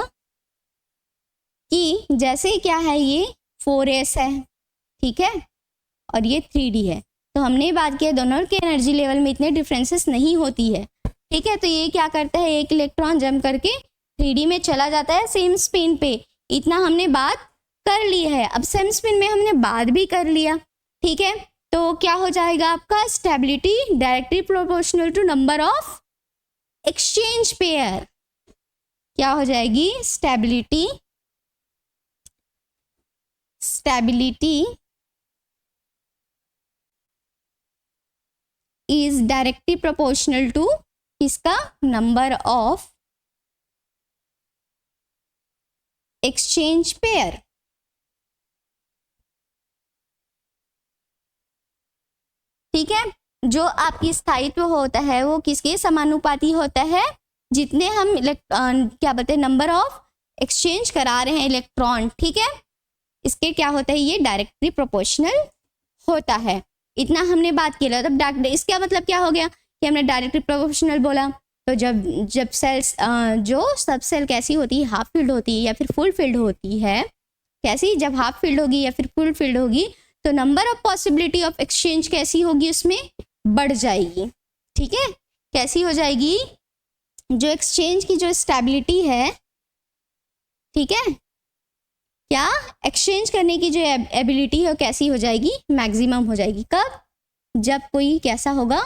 कि जैसे क्या है, ये 4s है, ठीक है, और ये 3d है। तो हमने बात किया दोनों के एनर्जी लेवल में इतने डिफरेंसेस नहीं होती है। ठीक है, तो ये क्या करता है, एक इलेक्ट्रॉन जंप करके 3d में चला जाता है सेम स्पिन पे। इतना हमने बात कर ली है। अब सेम स्पिन में हमने बात भी कर लिया। ठीक है, तो क्या हो जाएगा आपका, stability directly proportional to number of exchange pair. क्या हो जाएगी, stability is directly proportional to इसका नंबर ऑफ एक्सचेंज पेयर। ठीक है, जो आपकी स्थायित्व होता है वो किसके समानुपाती होता है, जितने हम क्या बोलते हैं, नंबर ऑफ एक्सचेंज करा रहे हैं इलेक्ट्रॉन। ठीक है, इसके क्या होता है, ये डायरेक्टली प्रोपोर्शनल होता है। इतना हमने बात किया। तब इसका मतलब क्या हो गया कि हमने डायरेक्टली प्रोपोर्शनल बोला। तो जब सेल्स जो सब सेल कैसी होती है, हाफ फील्ड होती है या फिर फुल फील्ड होती है। कैसी, जब हाफ फील्ड होगी या फिर फुल फील्ड होगी तो number of possibility of exchange कैसी होगी, उसमें बढ़ जाएगी। ठीक है, कैसी हो जाएगी, जो एक्सचेंज की जो स्टेबिलिटी है, ठीक है, क्या एक्सचेंज करने की जो एबिलिटी है वो कैसी हो जाएगी, मैक्सिमम हो जाएगी। कब, जब कोई कैसा होगा,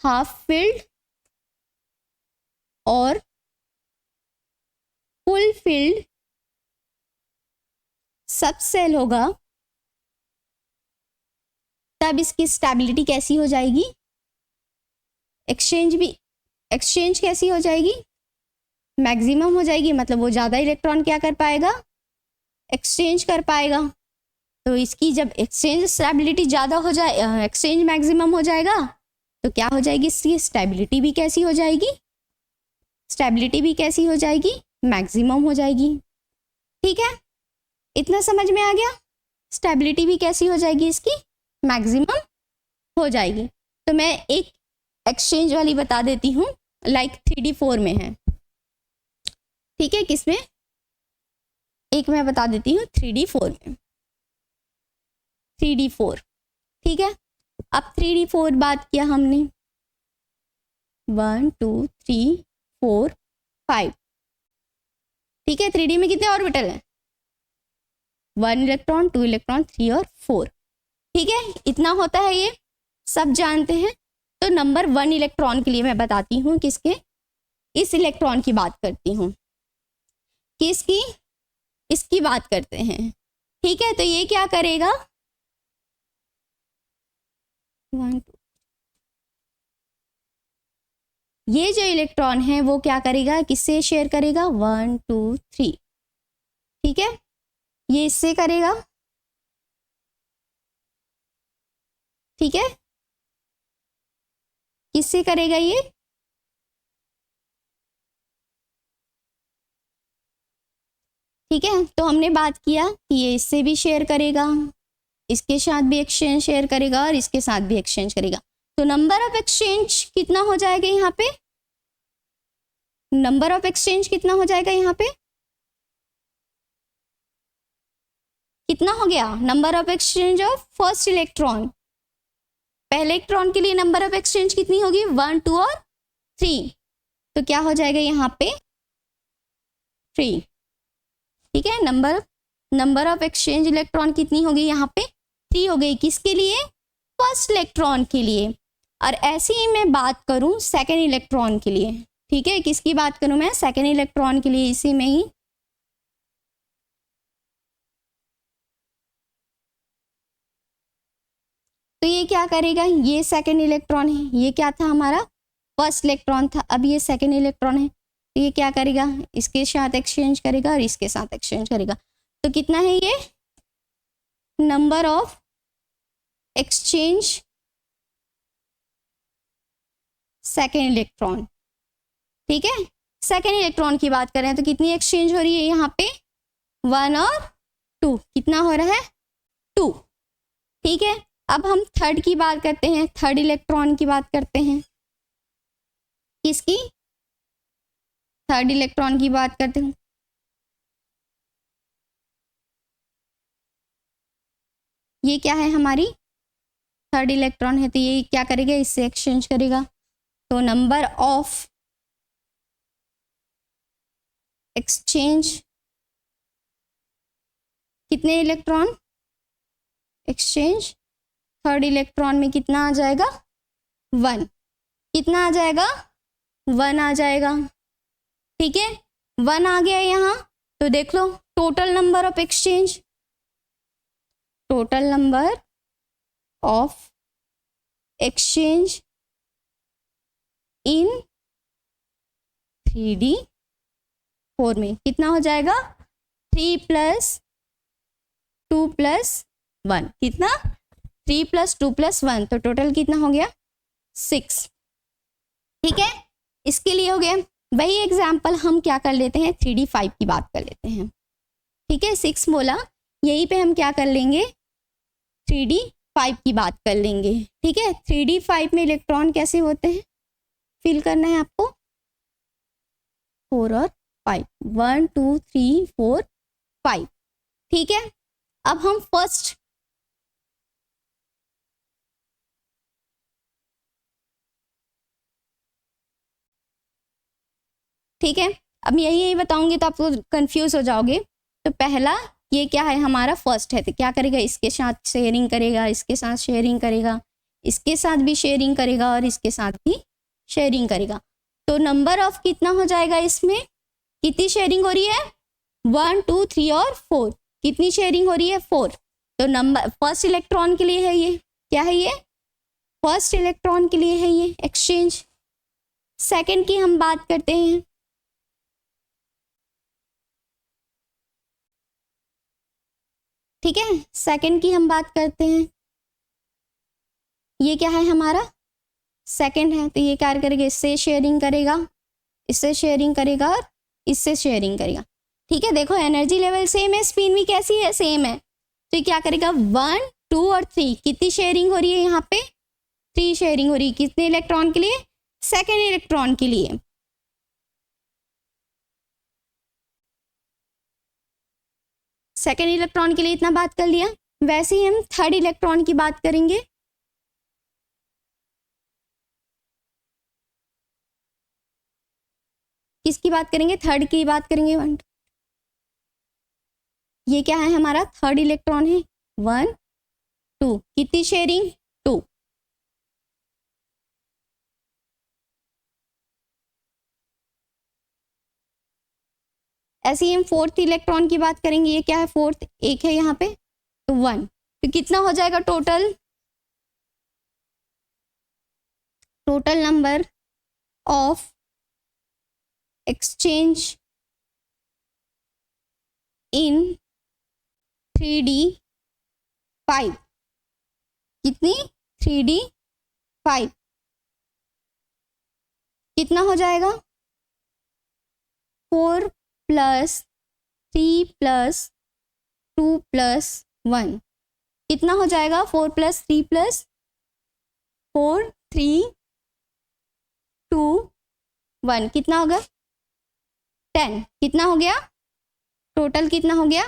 हाफ फील्ड और फुल फील्ड सब सेल होगा, तब इसकी स्टेबिलिटी कैसी हो जाएगी, एक्सचेंज कैसी हो जाएगी, मैक्सिमम हो जाएगी। मतलब वो ज़्यादा इलेक्ट्रॉन क्या कर पाएगा, एक्सचेंज कर पाएगा। तो इसकी जब एक्सचेंज स्टेबिलिटी ज़्यादा हो जाए, एक्सचेंज मैक्सिमम हो जाएगा, तो क्या हो जाएगी इसकी स्टेबिलिटी भी कैसी हो जाएगी, स्टेबिलिटी भी कैसी हो जाएगी, मैक्सिमम हो जाएगी। ठीक है, इतना समझ में आ गया। स्टेबिलिटी भी कैसी हो जाएगी इसकी, मैक्सिमम हो जाएगी। तो मैं एक एक्सचेंज वाली बता देती हूँ, लाइक 3D4 में है। ठीक है, किसमें, एक मैं बता देती हूँ 3D4 में, 3D4। ठीक है, अब 3D4 बात किया हमने, 1 2 3 4 5। ठीक है, 3D में कितने ऑर्बिटल हैं, 1 इलेक्ट्रॉन, 2 इलेक्ट्रॉन, 3 और 4। ठीक है, इतना होता है, ये सब जानते हैं। तो नंबर 1 इलेक्ट्रॉन के लिए मैं बताती हूँ, किसके, इस इलेक्ट्रॉन की बात करती हूँ, किसकी, इसकी बात करते हैं। ठीक है, तो ये क्या करेगा, 1 2, ये जो इलेक्ट्रॉन है वो क्या करेगा, किससे शेयर करेगा, 1 2 3। ठीक है, ये इससे करेगा। ठीक है, किससे करेगा ये, ठीक है। तो हमने बात किया कि ये इससे भी शेयर करेगा, इसके साथ भी एक्सचेंज शेयर करेगा और इसके साथ भी एक्सचेंज करेगा। तो नंबर ऑफ एक्सचेंज कितना हो जाएगा यहाँ पे, नंबर ऑफ एक्सचेंज कितना हो जाएगा यहाँ पे, कितना हो गया, number of exchange of first electron, पहले इलेक्ट्रॉन के लिए नंबर ऑफ एक्सचेंज कितनी होगी, 1 2 और 3। तो क्या हो जाएगा यहाँ पे 3। ठीक है, नंबर ऑफ एक्सचेंज इलेक्ट्रॉन कितनी होगी यहाँ पे, 3 हो गई, किसके लिए, फर्स्ट इलेक्ट्रॉन के लिए। और ऐसे ही मैं बात करूं सेकेंड इलेक्ट्रॉन के लिए। ठीक है, किसकी बात करूं मैं, सेकेंड इलेक्ट्रॉन के लिए, इसी में ही तो ये क्या करेगा, ये सेकेंड इलेक्ट्रॉन है, ये क्या था हमारा फर्स्ट इलेक्ट्रॉन था, अब ये सेकेंड इलेक्ट्रॉन है। तो ये क्या करेगा, इसके साथ एक्सचेंज करेगा और इसके साथ एक्सचेंज करेगा। तो कितना है ये, number of exchange second electron. ठीक है, सेकेंड इलेक्ट्रॉन की बात करें तो कितनी एक्सचेंज हो रही है यहाँ पे, 1 और 2, कितना हो रहा है 2। ठीक है, अब हम थर्ड की बात करते हैं, थर्ड इलेक्ट्रॉन की बात करते हैं, किसकी, थर्ड इलेक्ट्रॉन की बात करते हैं। ये क्या है हमारी थर्ड इलेक्ट्रॉन है, तो ये क्या करेगा, इससे एक्सचेंज करेगा। तो नंबर ऑफ एक्सचेंज कितने इलेक्ट्रॉन एक्सचेंज, थर्ड इलेक्ट्रॉन में कितना आ जाएगा 1, कितना आ जाएगा 1 आ जाएगा। ठीक है, 1 आ गया यहाँ। तो देख लो total number of exchange, total number of exchange in 3D4 में कितना हो जाएगा, 3 + 2 + 1, कितना 3 + 2 + 1, तो टोटल कितना हो गया 6। ठीक है, इसके लिए हो गया। वही एग्जाम्पल हम क्या कर लेते हैं, 3D5 की बात कर लेते हैं। ठीक है, 6 बोला, यहीं पे हम क्या कर लेंगे, 3D5 की बात कर लेंगे। ठीक है, 3D5 में इलेक्ट्रॉन कैसे होते हैं, फिल करना है आपको, 4 और 5, 1 2 3 4 5। ठीक है, अब हम फर्स्ट ठीक है, अब यही बताऊंगी तो आपको कंफ्यूज हो जाओगे। तो पहला ये क्या है हमारा फर्स्ट है, तो क्या करेगा, इसके साथ शेयरिंग करेगा, इसके साथ शेयरिंग करेगा, इसके साथ भी शेयरिंग करेगा और इसके साथ भी शेयरिंग करेगा। तो नंबर ऑफ कितना हो जाएगा, इसमें कितनी शेयरिंग हो रही है, 1 2 3 और 4, कितनी शेयरिंग हो रही है 4। तो नंबर फर्स्ट इलेक्ट्रॉन के लिए है, ये क्या है, ये फर्स्ट इलेक्ट्रॉन के लिए है ये एक्सचेंज। सेकंड की हम बात करते हैं, ठीक है, सेकंड की हम बात करते हैं, ये क्या है हमारा सेकंड है, तो ये क्या करेगा, इससे शेयरिंग करेगा, इससे शेयरिंग करेगा और इससे शेयरिंग करेगा। ठीक है, देखो एनर्जी लेवल सेम है, स्पिन भी कैसी है, सेम है। तो ये क्या करेगा, 1 2 और 3, कितनी शेयरिंग हो रही है यहाँ पे, 3 शेयरिंग हो रही है। कितने इलेक्ट्रॉन के लिए, सेकेंड इलेक्ट्रॉन के लिए। सेकेंड इलेक्ट्रॉन के लिए इतना बात कर लिया। वैसे ही हम थर्ड इलेक्ट्रॉन की बात करेंगे। किसकी बात करेंगे, थर्ड की बात करेंगे। 1 ये क्या है, हमारा थर्ड इलेक्ट्रॉन है। 1 2, कितनी शेयरिंग, 2। ऐसे ही हम फोर्थ इलेक्ट्रॉन की बात करेंगे। ये क्या है, फोर्थ, एक है यहाँ पे, तो 1। तो कितना हो जाएगा total, total number of exchange in 3d5, कितनी, 3d5, कितना हो जाएगा, 4 + 3 + 2 + 1, कितना हो जाएगा, 4 + 3 + 4 3 2 1, कितना होगा, 10। कितना हो गया, टोटल कितना हो गया,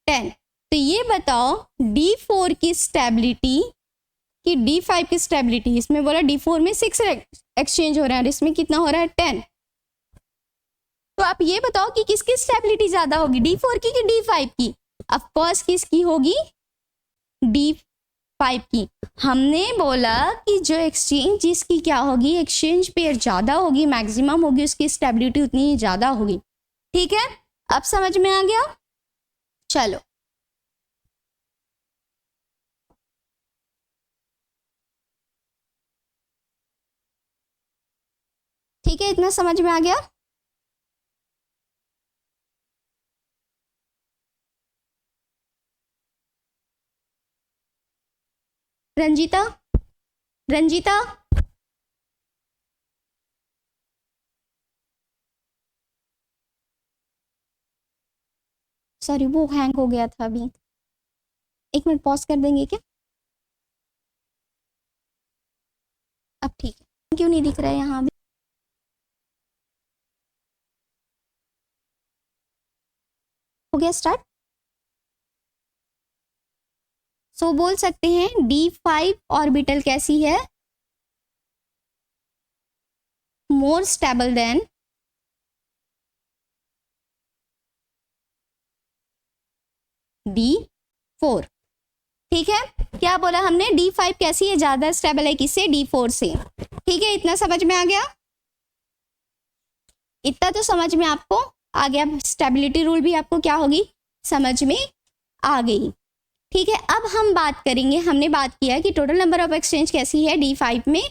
10। तो ये बताओ D4 की स्टेबिलिटी कि D5 की स्टेबिलिटी, इसमें बोला D4 में 6 एक्सचेंज हो रहा है और इसमें कितना हो रहा है, 10। तो आप ये बताओ कि किसकी स्टेबिलिटी ज्यादा होगी, D4 की कि D5 की। ऑफ कोर्स किसकी होगी, D5 की। हमने बोला कि जो एक्सचेंज जिसकी क्या होगी, एक्सचेंज पेयर ज्यादा होगी, मैक्सिमम होगी, उसकी स्टेबिलिटी उतनी ज्यादा होगी। ठीक है, अब समझ में आ गया। चलो ठीक है, इतना समझ में आ गया। रंजीता, रंजीता, सॉरी वो हैंग हो गया था अभी, 1 मिनट पॉज कर देंगे क्या, अब ठीक है। क्यों नहीं दिख रहा है यहाँ अभी, हो गया स्टार्ट। सो बोल सकते हैं D5 ऑर्बिटल कैसी है, मोर स्टेबल देन D4। ठीक है, क्या बोला हमने, D5 कैसी है, ज्यादा स्टेबल है किससे, D4 से। ठीक है, इतना समझ में आ गया, इतना तो समझ में आपको आ गया। स्टेबिलिटी रूल भी आपको क्या होगी, समझ में आ गई। ठीक है, अब हम बात करेंगे, हमने बात किया कि टोटल नंबर ऑफ एक्सचेंज कैसी है, D5 में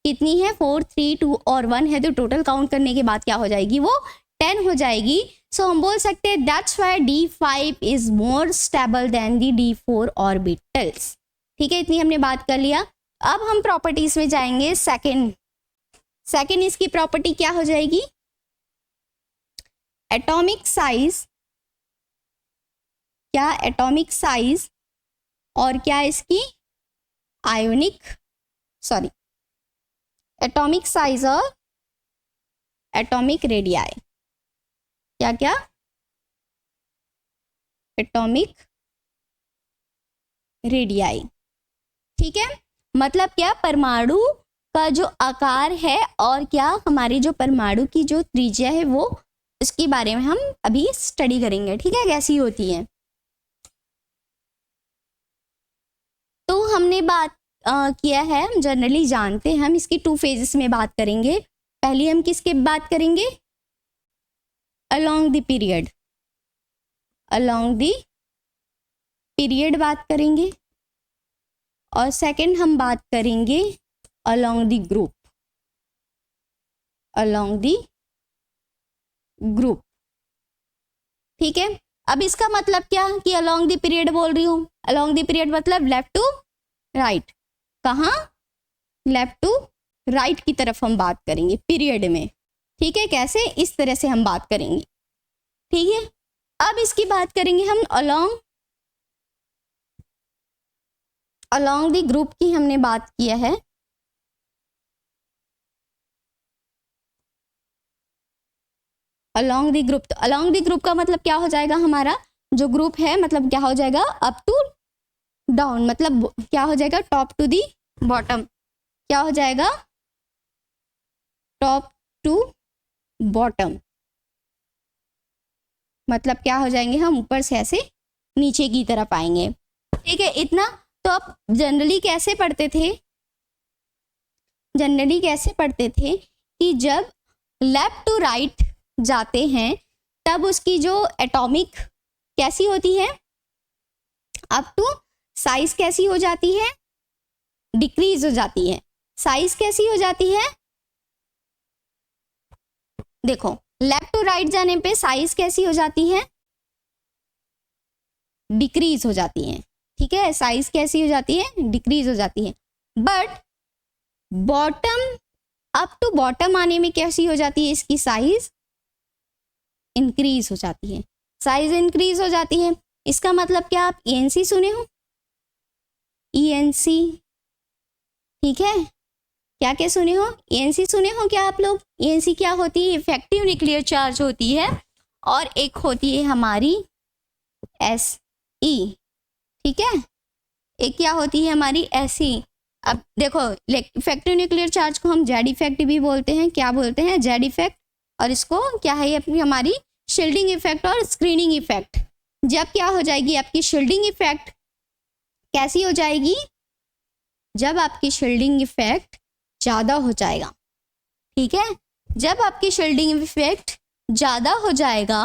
कितनी है, 4 3 2 और 1 है। तो टोटल काउंट करने के बाद क्या हो जाएगी, वो 10 हो जाएगी। सो हम बोल सकते हैं that's why D5 is more stable then the D4 orbitals. ठीक है, इतनी हमने बात कर लिया। अब हम प्रॉपर्टीज में जाएंगे। सेकेंड इसकी प्रॉपर्टी क्या हो जाएगी, एटॉमिक साइज, क्या एटॉमिक साइज और क्या इसकी एटॉमिक साइज और एटॉमिक रेडियाई, क्या क्या, एटॉमिक रेडियाई। ठीक है, मतलब क्या, परमाणु का जो आकार है और क्या हमारी जो परमाणु की जो त्रिज्या है, वो इसके बारे में हम अभी स्टडी करेंगे। ठीक है, कैसी होती है। तो हमने बात किया है, हम जनरली जानते हैं, हम इसकी 2 फेजेस में बात करेंगे। पहले हम किसके बात करेंगे, अलोंग द पीरियड बात करेंगे, और सेकंड हम बात करेंगे अलोंग द ग्रुप। ठीक है, अब इसका मतलब क्या कि अलोंग द पीरियड बोल रही हूँ, अलोंग द पीरियड मतलब लेफ्ट टू राइट, कहाँ, लेफ्ट टू राइट की तरफ हम बात करेंगे पीरियड में, ठीक है। कैसे, इस तरह से हम बात करेंगे, ठीक है। अब इसकी बात करेंगे हम अलोंग द ग्रुप की हमने बात किया है। अलोंग द ग्रुप, तो अलोंग द ग्रुप का मतलब क्या हो जाएगा, हमारा जो ग्रुप है मतलब क्या हो जाएगा, अप टू डाउन, मतलब क्या हो जाएगा, टॉप टू दी बॉटम, क्या हो जाएगा, टॉप टू बॉटम, मतलब क्या हो जाएंगे हम, ऊपर से ऐसे नीचे की तरफ आएंगे, ठीक है। इतना तो आप जनरली कैसे पढ़ते थे, जनरली कैसे पढ़ते थे कि जब लेफ्ट टू राइट जाते हैं तब उसकी जो एटॉमिक कैसी होती है, अप टू साइज कैसी हो जाती है, डिक्रीज हो जाती है। साइज कैसी हो जाती है, देखो लेफ्ट टू राइट जाने पे साइज कैसी हो जाती है, डिक्रीज हो जाती है, ठीक है। साइज कैसी हो जाती है, डिक्रीज हो जाती है। But bottom, up to bottom आने में कैसी हो जाती है, इसकी साइज इंक्रीज हो जाती है, साइज इंक्रीज हो जाती है। इसका मतलब क्या, आप ईएनसी सुने हो, ईएनसी, ठीक है, क्या क्या सुने हो, ईएनसी सुने हो क्या आप लोग। ईएनसी क्या होती है, इफेक्टिव न्यूक्लियर चार्ज होती है, और एक होती है हमारी एसई, ठीक है, एक क्या होती है हमारी एसई। अब देखो इफेक्टिव न्यूक्लियर चार्ज को हम जेड इफेक्ट भी बोलते हैं, क्या बोलते हैं, जेड इफेक्ट, और इसको क्या है अपनी हमारी शील्डिंग इफेक्ट और स्क्रीनिंग इफेक्ट। जब क्या हो जाएगी आपकी शील्डिंग इफेक्ट, कैसी हो जाएगी, जब आपकी शील्डिंग इफेक्ट ज़्यादा हो जाएगा, ठीक है, जब आपकी शील्डिंग इफेक्ट ज़्यादा हो जाएगा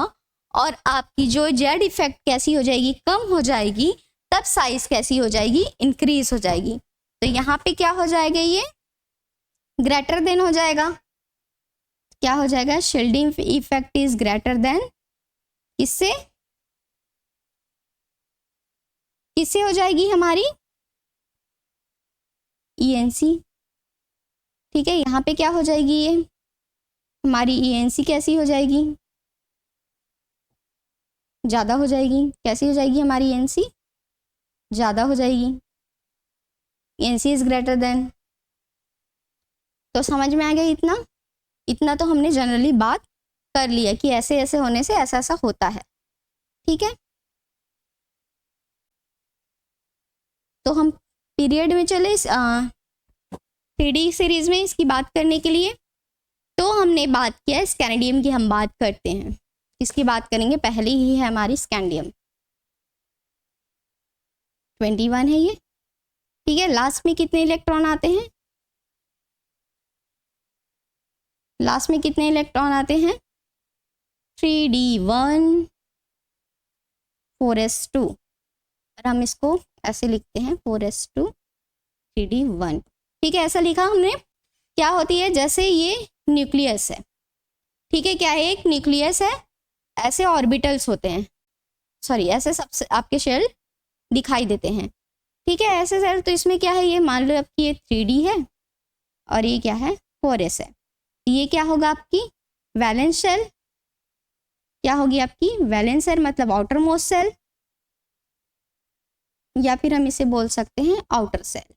और आपकी जो जेड इफेक्ट कैसी हो जाएगी, कम हो जाएगी, तब साइज कैसी हो जाएगी, इंक्रीज हो जाएगी। तो यहाँ पे क्या हो जाएगा, ये ग्रेटर देन हो जाएगा, क्या हो जाएगा, shielding effect is greater than, किससे, किससे हो जाएगी हमारी, ईएनसी, ठीक है। यहाँ पे क्या हो जाएगी, ये हमारी ईएनसी कैसी हो जाएगी, ज़्यादा हो जाएगी, कैसी हो जाएगी हमारी ईएनसी, ज़्यादा हो जाएगी, ईएनसी इज ग्रेटर देन। तो समझ में आ गया, इतना इतना तो हमने जनरली बात कर लिया कि ऐसे ऐसे होने से ऐसा ऐसा होता है, ठीक है। तो हम पीरियड में चले 3D सीरीज में इसकी बात करने के लिए। तो हमने बात किया स्कैंडियम की, हम बात करते हैं, इसकी बात करेंगे, पहले ही है हमारी स्कैंडियम, 21 है ये, ठीक है। लास्ट में कितने इलेक्ट्रॉन आते हैं, लास्ट में कितने इलेक्ट्रॉन आते हैं, 3D1 4s2, और हम इसको ऐसे लिखते हैं 4s2 3D1, ठीक है, ऐसा लिखा हमने। क्या होती है, जैसे ये न्यूक्लियस है, ठीक है, क्या है, एक न्यूक्लियस है, ऐसे ऑर्बिटल्स होते हैं, सॉरी ऐसे सबसे आपके शेल दिखाई देते हैं, ठीक है, ऐसे सेल। तो इसमें क्या है, ये मान लो आपकी ये 3D है और ये क्या है 4s है, ये क्या होगा आपकी वैलेंस शेल, क्या होगी आपकी वैलेंस शेल, मतलब आउटर मोस्ट सेल, या फिर हम इसे बोल सकते हैं आउटर सेल,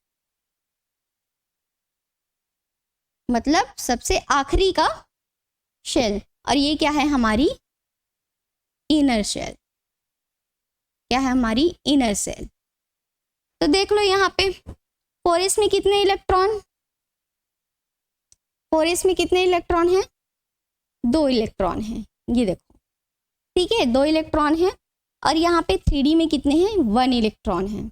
मतलब सबसे आखिरी का शेल। और ये क्या है हमारी इनर शेल, क्या है हमारी इनर सेल। तो देख लो यहाँ पे 4s में कितने इलेक्ट्रॉन, 4s में कितने इलेक्ट्रॉन हैं, 2 इलेक्ट्रॉन हैं, ये देखो, ठीक है, 2 इलेक्ट्रॉन हैं। और यहाँ पे 3D में कितने हैं, 1 इलेक्ट्रॉन है,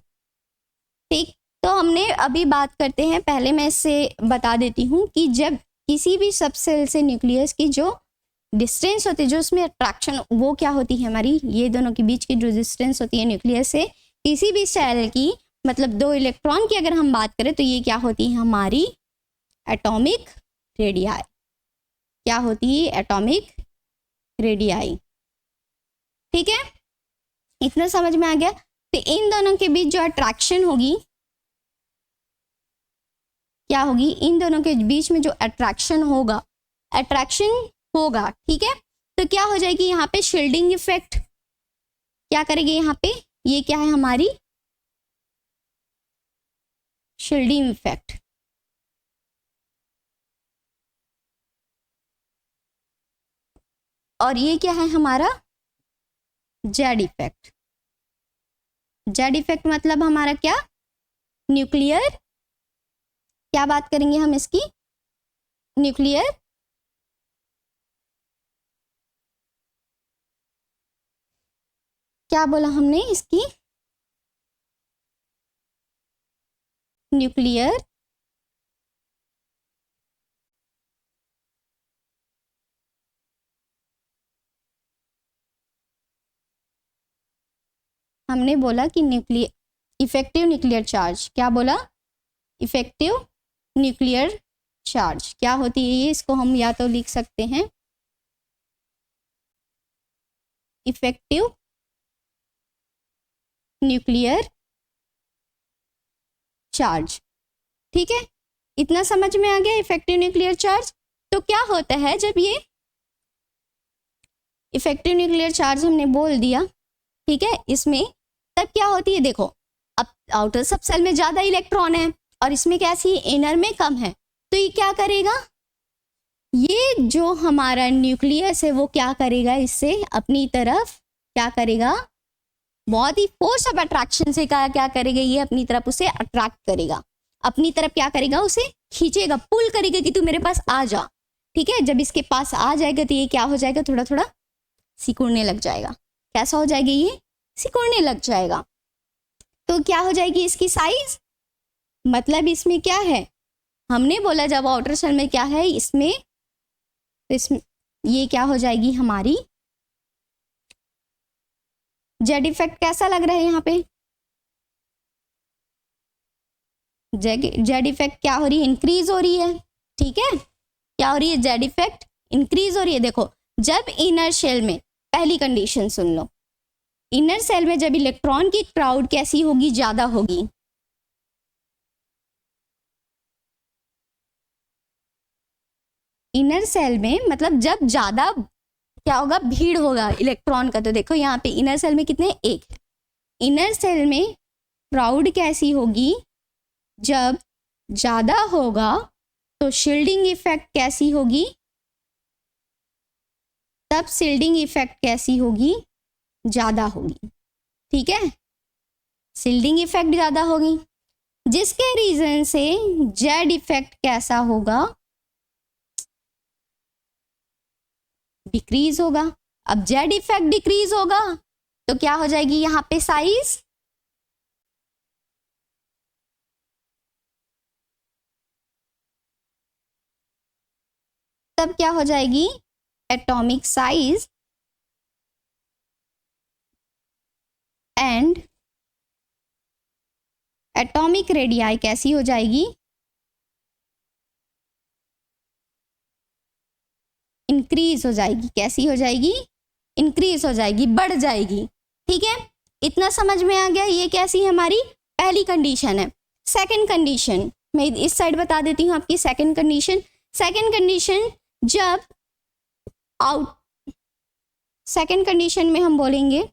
ठीक। तो हमने अभी बात करते हैं, पहले मैं इससे बता देती हूँ कि जब किसी भी सब सेल से न्यूक्लियस की जो डिस्टेंस होती है, जो उसमें अट्रैक्शन, वो क्या होती है हमारी, ये दोनों के बीच की जो डिस्टेंस होती है न्यूक्लियस से किसी भी सेल की, मतलब 2 इलेक्ट्रॉन की अगर हम बात करें, तो ये क्या होती है हमारी एटॉमिक रेडियाई, क्या होती है एटॉमिक रेडियाई, ठीक है, इतना समझ में आ गया। तो इन दोनों के बीच जो अट्रैक्शन होगी, क्या होगी, इन दोनों के बीच में जो अट्रैक्शन होगा ठीक है, तो क्या हो जाएगी यहाँ पे शील्डिंग इफेक्ट क्या करेगी यहाँ पे, ये क्या है हमारी शील्डिंग इफेक्ट। और ये क्या है हमारा जेड इफेक्ट। जेड इफेक्ट मतलब हमारा क्या, न्यूक्लियर, क्या बात करेंगे हम इसकी, न्यूक्लियर क्या बोला हमने इसकी, न्यूक्लियर हमने बोला कि न्यूक्लियर इफेक्टिव न्यूक्लियर चार्ज, क्या बोला, इफेक्टिव न्यूक्लियर चार्ज क्या होती है ये, इसको हम या तो लिख सकते हैं इफेक्टिव न्यूक्लियर चार्ज। ठीक है, इतना समझ में आ गया इफेक्टिव न्यूक्लियर चार्ज। तो क्या होता है जब ये इफेक्टिव न्यूक्लियर चार्ज हमने बोल दिया, ठीक है, इसमें तब क्या होती है, देखो अब आउटर सब सेल में ज्यादा इलेक्ट्रॉन है और इसमें कैसी इनर में कम है, तो ये क्या करेगा, ये जो हमारा न्यूक्लियस है वो क्या करेगा, इससे अपनी तरफ क्या करेगा, बहुत ही फोर्स ऑफ अट्रैक्शन से क्या करेगा, ये अपनी तरफ उसे अट्रैक्ट करेगा, अपनी तरफ क्या करेगा, उसे खींचेगा, पुल करेगा कि तू मेरे पास आ जा। ठीक है, जब इसके पास आ जाएगा तो ये क्या हो जाएगा, थोड़ा थोड़ा सिकुड़ने लग जाएगा। कैसा हो जाएगा, ये सिकुड़ने लग जाएगा। तो क्या हो जाएगी इसकी साइज, मतलब इसमें क्या है, हमने बोला जब आउटर सेल में क्या है, इसमें ये क्या हो जाएगी हमारी जेड इफेक्ट। कैसा लग रहा है यहाँ पे, जेड इफेक्ट क्या हो रही है, इंक्रीज हो रही है। ठीक है, क्या हो रही है, जेड इफेक्ट इंक्रीज हो रही है। देखो जब इनर शेल में, पहली कंडीशन सुन लो, इनर सेल में जब इलेक्ट्रॉन की क्राउड कैसी होगी, ज्यादा होगी, इनर सेल में मतलब जब ज्यादा क्या होगा, भीड़ होगा इलेक्ट्रॉन का। तो देखो यहाँ पे इनर सेल में कितने, एक है। इनर सेल में क्राउड कैसी होगी, जब ज्यादा होगा तो शील्डिंग इफेक्ट कैसी होगी, तब शील्डिंग इफेक्ट कैसी होगी, ज्यादा होगी। ठीक है, शील्डिंग इफेक्ट ज्यादा होगी, जिसके रीजन से जेड इफेक्ट कैसा होगा, डिक्रीज होगा। अब जेड इफेक्ट डिक्रीज होगा तो क्या हो जाएगी यहाँ पे साइज, तब क्या हो जाएगी atomic size and atomic radii कैसी हो जाएगी, इंक्रीज हो जाएगी। कैसी हो जाएगी, इंक्रीज हो जाएगी, बढ़ जाएगी। ठीक है, इतना समझ में आ गया। ये कैसी है, हमारी पहली कंडीशन है। सेकंड कंडीशन मैं इस साइड बता देती हूँ आपकी सेकंड कंडीशन। सेकंड कंडीशन जब सेकंड कंडीशन में हम बोलेंगे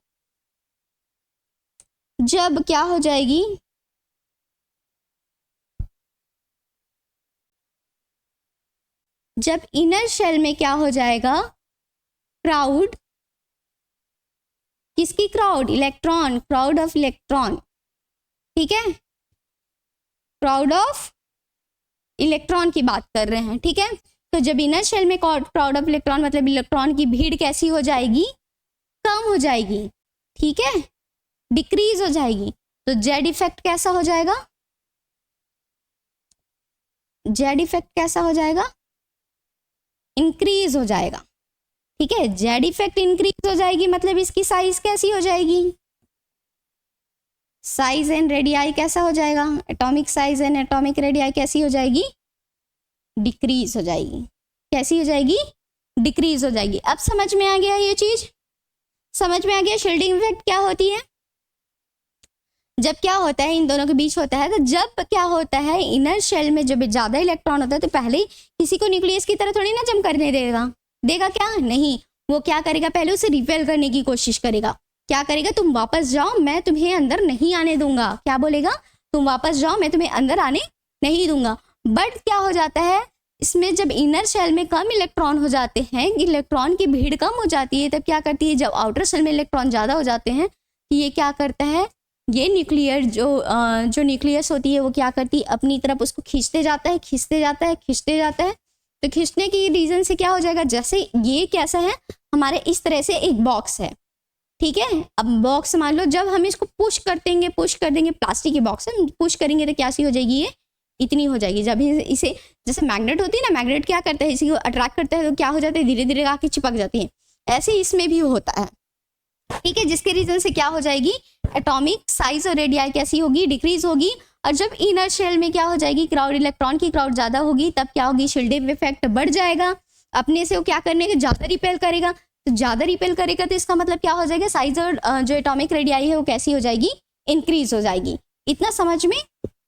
जब क्या हो जाएगी, जब इनर शेल में क्या हो जाएगा, क्राउड, किसकी crowd, electron, crowd of electron. ठीक है, क्राउड ऑफ इलेक्ट्रॉन की बात कर रहे हैं। ठीक है, तो जब इनर शेल में क्राउड ऑफ इलेक्ट्रॉन मतलब इलेक्ट्रॉन की भीड़ कैसी हो जाएगी, कम हो जाएगी। ठीक है, डिक्रीज हो जाएगी। तो जेड इफेक्ट कैसा हो जाएगा, जेड इफेक्ट कैसा हो जाएगा, इंक्रीज हो जाएगा। ठीक है, जेड इफेक्ट इंक्रीज हो जाएगी मतलब इसकी साइज कैसी हो जाएगी, साइज एंड रेडियाई कैसा हो जाएगा, atomic size and atomic radii कैसी हो जाएगी, डिक्रीज हो जाएगी। कैसी हो जाएगी, डिक्रीज हो जाएगी। अब समझ में आ गया, ये चीज समझ में आ गया शील्डिंग इफेक्ट क्या होती है। जब क्या होता है इन दोनों के बीच होता है, तो जब क्या होता है इनर शेल में जब ज़्यादा इलेक्ट्रॉन होता है तो पहले ही किसी को न्यूक्लियस की तरह थोड़ी ना जम करने देगा, देगा क्या? नहीं, वो क्या करेगा, पहले उसे रिपेल करने की कोशिश करेगा। क्या करेगा, तुम वापस जाओ, मैं तुम्हें अंदर नहीं आने दूंगा। क्या बोलेगा, तुम वापस जाओ, मैं तुम्हें अंदर आने नहीं दूंगा। बट क्या हो जाता है इसमें, जब इनर शेल में कम इलेक्ट्रॉन हो जाते हैं, इलेक्ट्रॉन की भीड़ कम हो जाती है, तब क्या करती है, जब आउटर शेल में इलेक्ट्रॉन ज़्यादा हो जाते हैं, ये क्या करता है, ये न्यूक्लियर जो न्यूक्लियस होती है वो क्या करती है, अपनी तरफ उसको खींचते जाता है, खींचते जाता है, खींचते जाता है। तो खींचने की रीजन से क्या हो जाएगा, जैसे ये कैसा है हमारे इस तरह से एक बॉक्स है, ठीक है। अब बॉक्स मान लो, जब हम इसको पुश कर देंगे प्लास्टिक की बॉक्स है, पुश करेंगे तो क्या सी हो जाएगी, ये इतनी हो जाएगी। जब इसे जैसे मैग्नेट होती है ना, मैग्नेट क्या करता है, इसी को अट्रैक्ट करता है, तो क्या हो जाता है, धीरे धीरे आके चिपक जाती है। ऐसे इसमें भी होता है, ठीक है, जिसके रीजन से क्या हो जाएगी, एटॉमिक साइज और रेडियाई कैसी होगी, डिक्रीज होगी। और जब इनर शेल में क्या हो जाएगी, क्राउड, इलेक्ट्रॉन की क्राउड ज्यादा होगी, तब क्या होगी, शील्डिंग इफेक्ट बढ़ जाएगा। अपने से वो क्या करने के, ज्यादा रिपेल करेगा, तो ज्यादा रिपेल करेगा तो इसका मतलब क्या हो जाएगा, साइज और जो एटॉमिक रेडियाई है वो कैसी हो जाएगी, इंक्रीज हो जाएगी। इतना समझ में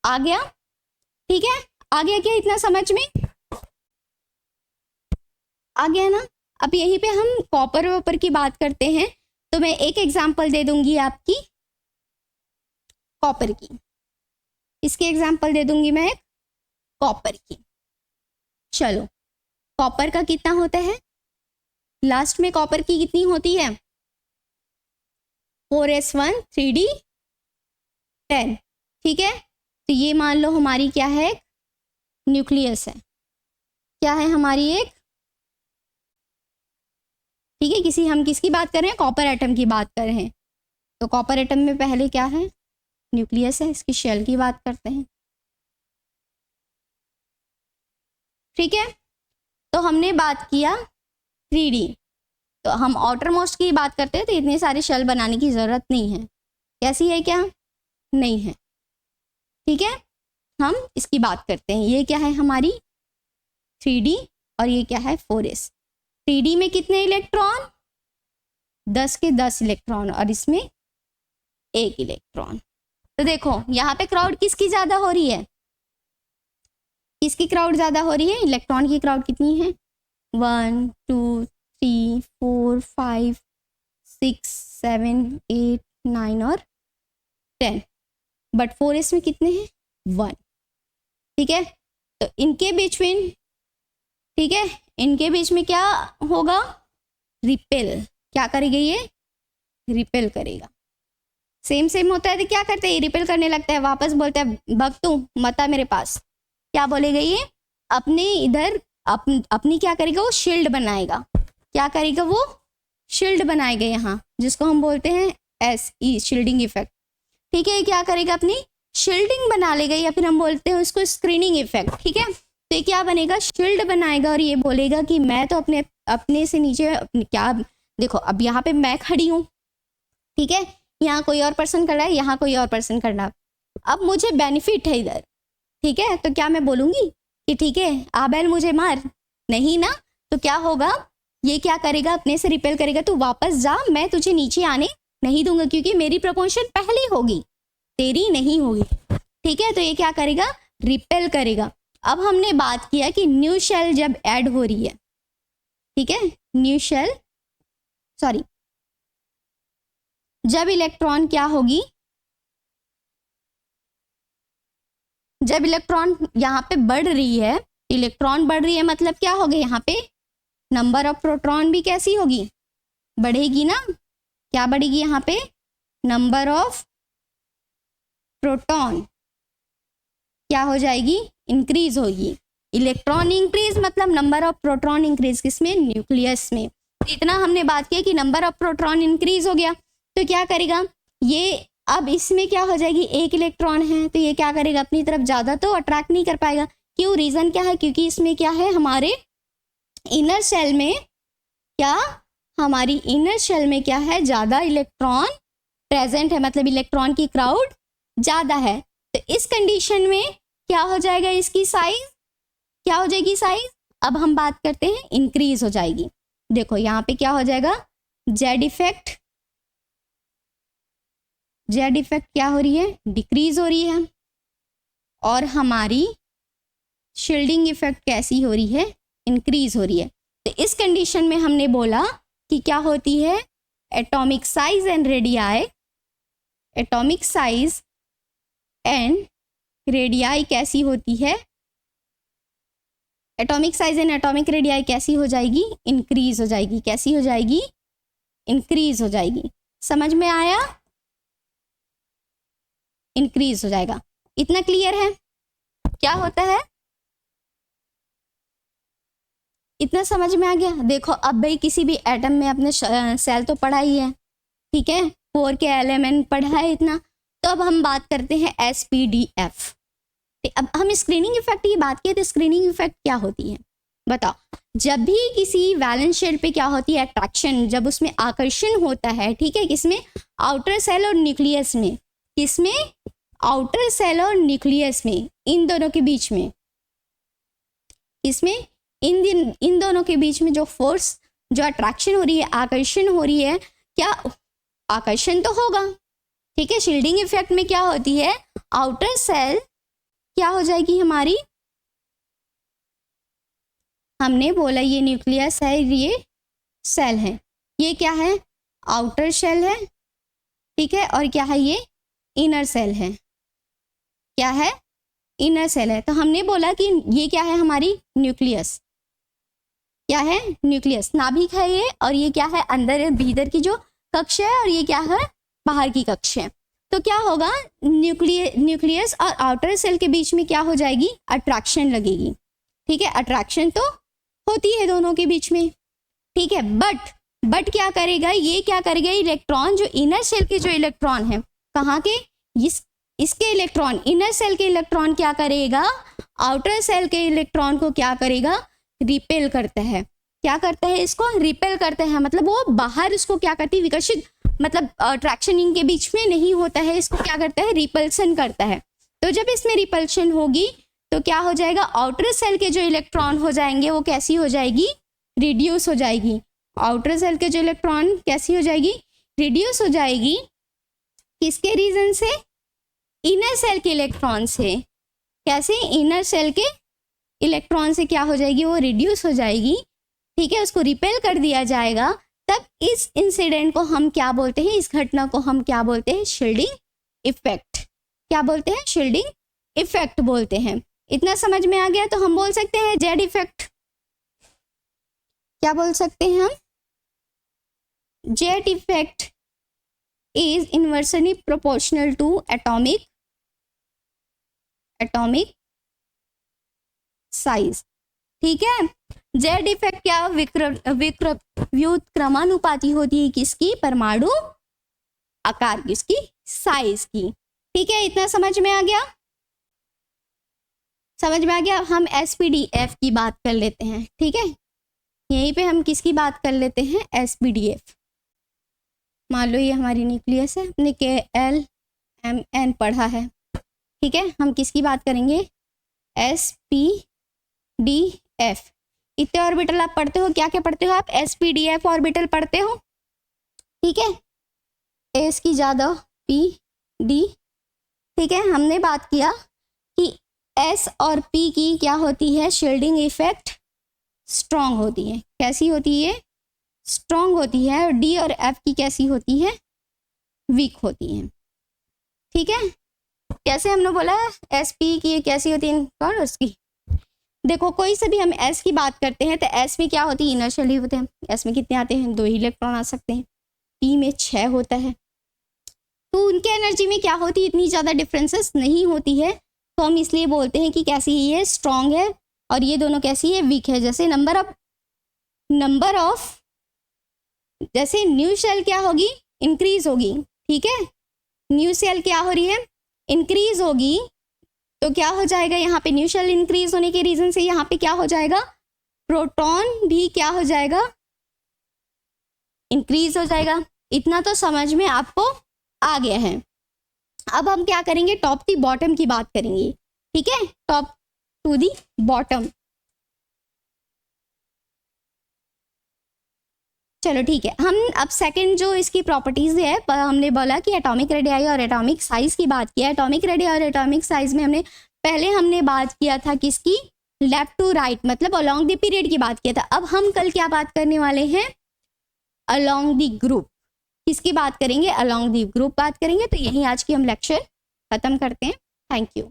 आ गया, ठीक है, आ गया क्या, इतना समझ में आ गया ना। अब यहीं पे हम कॉपर वॉपर की बात करते हैं, तो मैं एक एग्जांपल दे दूंगी आपकी कॉपर की, इसके एग्जांपल दे दूंगी मैं एक कॉपर की। चलो, कॉपर का कितना होता है, लास्ट में कॉपर की कितनी होती है, 4s1 3d10, ठीक है। तो ये मान लो हमारी क्या है, न्यूक्लियस है, क्या है हमारी एक, ठीक है, हम किसकी बात कर रहे हैं, कॉपर एटम की बात कर रहे हैं। तो कॉपर एटम में पहले क्या है, न्यूक्लियस है, इसकी शेल की बात करते हैं, ठीक है। तो हमने बात किया 3D, तो हम आउटर मोस्ट की बात करते हैं, तो इतनी सारी शेल बनाने की ज़रूरत नहीं है। कैसी है, क्या नहीं है, ठीक है। हम इसकी बात करते हैं, ये क्या है हमारी 3D और ये क्या है 4s। 3D में कितने इलेक्ट्रॉन, 10 के 10 इलेक्ट्रॉन, और इसमें 1 इलेक्ट्रॉन। तो देखो यहाँ पे क्राउड किसकी ज़्यादा हो रही है, किसकी क्राउड ज़्यादा हो रही है, इलेक्ट्रॉन की क्राउड कितनी है, 1 2 3 4 5 6 7 8 9 और 10। बट 4s में कितने हैं, 1, ठीक है। तो इनके बीच में, ठीक है, इनके बीच में क्या होगा, रिपेल, क्या करेगा ये, रिपेल करेगा। सेम सेम होता है तो क्या करते हैं, रिपेल करने लगता है, वापस बोलता है भग तू मत आ मेरे पास। क्या बोलेगा ये, अपने इधर अपनी क्या करेगा, वो शील्ड बनाएगा। क्या करेगा, वो शील्ड बनाएगा यहाँ, जिसको हम बोलते हैं SE, शील्डिंग इफेक्ट, ठीक है। क्या करेगा, अपनी शील्डिंग बना लेगा, या फिर हम बोलते हैं उसको स्क्रीनिंग इफेक्ट, ठीक है। तो ये क्या बनेगा, शील्ड बनाएगा, और ये बोलेगा कि मैं तो अपने से नीचे क्या, देखो अब यहाँ पे मैं खड़ी हूँ, ठीक है, यहाँ कोई और पर्सन खड़ा है, यहाँ कोई और पर्सन खड़ा है, अब मुझे बेनिफिट है इधर, ठीक है। तो क्या मैं बोलूँगी कि ठीक है आ बैल मुझे मार, नहीं ना। तो क्या होगा, ये क्या करेगा, अपने से रिपेल करेगा, तो वापस जा, मैं तुझे नीचे आने नहीं दूंगा, क्योंकि मेरी प्रपोर्शन पहले होगी, तेरी नहीं होगी, ठीक है। तो ये क्या करेगा, रिपेल करेगा। अब हमने बात किया कि न्यू शेल जब ऐड हो रही है, ठीक है, न्यू शेल, सॉरी, जब इलेक्ट्रॉन क्या होगी, जब इलेक्ट्रॉन यहाँ पे बढ़ रही है, इलेक्ट्रॉन बढ़ रही है मतलब क्या होगा, यहाँ पे नंबर ऑफ प्रोटॉन भी कैसी होगी, बढ़ेगी ना। क्या बढ़ेगी, यहाँ पे नंबर ऑफ प्रोटॉन क्या हो जाएगी, इंक्रीज होगी। इलेक्ट्रॉन इंक्रीज मतलब नंबर ऑफ प्रोटॉन इंक्रीज, किसमें, न्यूक्लियस में। इतना हमने बात किया कि नंबर ऑफ प्रोटॉन इंक्रीज हो गया, तो क्या करेगा ये, अब इसमें क्या हो जाएगी, 1 इलेक्ट्रॉन है, तो ये क्या करेगा, अपनी तरफ ज़्यादा तो अट्रैक्ट नहीं कर पाएगा। क्यों, रीज़न क्या है, क्योंकि इसमें क्या है, हमारे इनर शेल में क्या, हमारी इनर शेल में क्या है, ज़्यादा इलेक्ट्रॉन प्रेजेंट है, मतलब इलेक्ट्रॉन की क्राउड ज़्यादा है। तो इस कंडीशन में क्या हो जाएगा, इसकी साइज क्या हो जाएगी, साइज अब हम बात करते हैं इंक्रीज हो जाएगी। देखो यहाँ पे क्या हो जाएगा, जेड इफेक्ट जेड इफेक्ट क्या हो रही है, डिक्रीज हो रही है, और हमारी शील्डिंग इफेक्ट कैसी हो रही है, इंक्रीज हो रही है। तो इस कंडीशन में हमने बोला कि क्या होती है, atomic size and radii, atomic size and radii कैसी होती है, atomic size and atomic radii कैसी हो जाएगी, इंक्रीज हो जाएगी। कैसी हो जाएगी, इंक्रीज हो जाएगी। समझ में आया, इंक्रीज हो जाएगा। इतना क्लियर है क्या होता है, इतना समझ में आ गया। देखो अब भाई किसी भी एटम में अपने सेल तो पढ़ा ही है, ठीक है, 4 के एलिमेंट पढ़ा है इतना। तो अब हम बात करते हैं SPDF। अब हम स्क्रीनिंग इफेक्ट की बात किए, तो स्क्रीनिंग इफेक्ट क्या होती है बताओ। जब भी किसी वैलेंस शेल पे क्या होती है, अट्रैक्शन, जब उसमें आकर्षण होता है, ठीक है, किसमें, आउटर सेल और न्यूक्लियस में, किसमें, आउटर सेल और न्यूक्लियस में, इन दोनों के बीच में, इसमें इन दोनों के बीच में जो फोर्स, जो अट्रैक्शन हो रही है, आकर्षण हो रही है, क्या आकर्षण तो होगा, ठीक है। शील्डिंग इफेक्ट में क्या होती है, आउटर सेल क्या हो जाएगी हमारी, हमने बोला ये न्यूक्लियस है, ये सेल है, ये क्या है, आउटर सेल है, ठीक है, और क्या है, ये इनर सेल है, क्या है, इनर सेल है। तो हमने बोला कि ये क्या है, हमारी न्यूक्लियस, क्या है, न्यूक्लियस, नाभिक है ये, और ये क्या है, अंदर भीतर की जो कक्ष है, और ये क्या है, बाहर की कक्ष है। तो क्या होगा, न्यूक्लियस और आउटर सेल के बीच में क्या हो जाएगी, अट्रैक्शन लगेगी, ठीक है, अट्रैक्शन तो होती है दोनों के बीच में, ठीक है। बट क्या करेगा, ये क्या करेगा, इलेक्ट्रॉन, जो इनर सेल के जो इलेक्ट्रॉन है, कहाँ के, इसके इलेक्ट्रॉन, इनर सेल के इलेक्ट्रॉन क्या करेगा, आउटर सेल के इलेक्ट्रॉन को क्या करेगा, रिपेल करता है। क्या करता है, इसको रिपेल करता है, मतलब वो बाहर इसको क्या करती है, विकर्षित, मतलब अट्रैक्शन इनके बीच में नहीं होता है, इसको क्या करता है, रिपल्सन करता है। तो जब इसमें रिपल्शन होगी तो क्या हो जाएगा, आउटर सेल के जो इलेक्ट्रॉन हो जाएंगे वो कैसी हो जाएगी, रिड्यूस हो जाएगी। आउटर सेल के जो इलेक्ट्रॉन कैसी हो जाएगी, रिड्यूस हो जाएगी, किसके रीजन से, इनर सेल के इलेक्ट्रॉन से। कैसे, इनर सेल के इलेक्ट्रॉन से क्या हो जाएगी, वो रिड्यूस हो जाएगी, ठीक है, उसको रिपेल कर दिया जाएगा। तब इस इंसिडेंट को हम क्या बोलते हैं, इस घटना को हम क्या बोलते हैं, शील्डिंग इफेक्ट। क्या बोलते हैं, शील्डिंग इफेक्ट बोलते हैं। इतना समझ में आ गया। तो हम बोल सकते हैं जेड इफेक्ट, क्या बोल सकते हैं हम, Z effect is inversely proportional to atomic size, ठीक है। जेड इफेक्ट क्या, व्युत्क्रमानुपाती होती है किसकी, परमाणु आकार, किसकी, साइज की, ठीक है। इतना समझ में आ गया, समझ में आ गया। हम SPDF की बात कर लेते हैं, ठीक है, यहीं पे हम किसकी बात कर लेते हैं, SPDF। मान लो ये हमारी न्यूक्लियस है, हमने KLMN पढ़ा है, ठीक है, हम किसकी बात करेंगे, SPDF। इतने ऑर्बिटल आप पढ़ते हो, क्या क्या पढ़ते हो आप, SPDF ऑर्बिटल पढ़ते हो, ठीक है, एस की ज़्यादा PD, ठीक है। हमने बात किया कि S और P की क्या होती है, शील्डिंग इफेक्ट स्ट्रॉन्ग होती है। कैसी होती है, स्ट्रॉन्ग होती है। और D और F की कैसी होती है, वीक होती है, ठीक है। कैसे हमने बोला, SP की कैसी होती है, और उसकी, देखो कोई से भी हम S की बात करते हैं तो S में क्या होती है, इनर्शियल होते हैं। S में कितने आते हैं, 2 ही इलेक्ट्रॉन आ सकते हैं। P में 6 होता है। तो उनके एनर्जी में क्या होती है, इतनी ज़्यादा डिफरेंसेस नहीं होती है। तो हम इसलिए बोलते हैं कि कैसी ये स्ट्रॉन्ग है और ये दोनों कैसी है, वीक है। जैसे नंबर ऑफ जैसे न्यू सेल क्या होगी, इंक्रीज होगी, ठीक है, न्यू सेल क्या हो रही है, इंक्रीज होगी। तो क्या हो जाएगा, यहाँ पे न्यू सेल इंक्रीज होने के रीजन से यहाँ पे क्या हो जाएगा, प्रोटॉन भी क्या हो जाएगा, इंक्रीज हो जाएगा। इतना तो समझ में आपको आ गया है। अब हम क्या करेंगे, टॉप दी बॉटम की बात करेंगे, ठीक है, टॉप टू दी बॉटम। चलो ठीक है, हम अब सेकंड जो इसकी प्रॉपर्टीज़ है, हमने बोला कि एटॉमिक रेडियाई और एटॉमिक साइज़ की बात किया। एटॉमिक रेडियाई और एटॉमिक साइज़ में हमने बात किया था किसकी, लेफ्ट टू राइट, मतलब अलोंग द पीरियड की बात किया था। अब हम कल क्या बात करने वाले हैं, अलोंग द ग्रुप। किसकी बात करेंगे, अलोंग द ग्रुप बात करेंगे। तो यही आज की हम लेक्चर खत्म करते हैं। Thank you.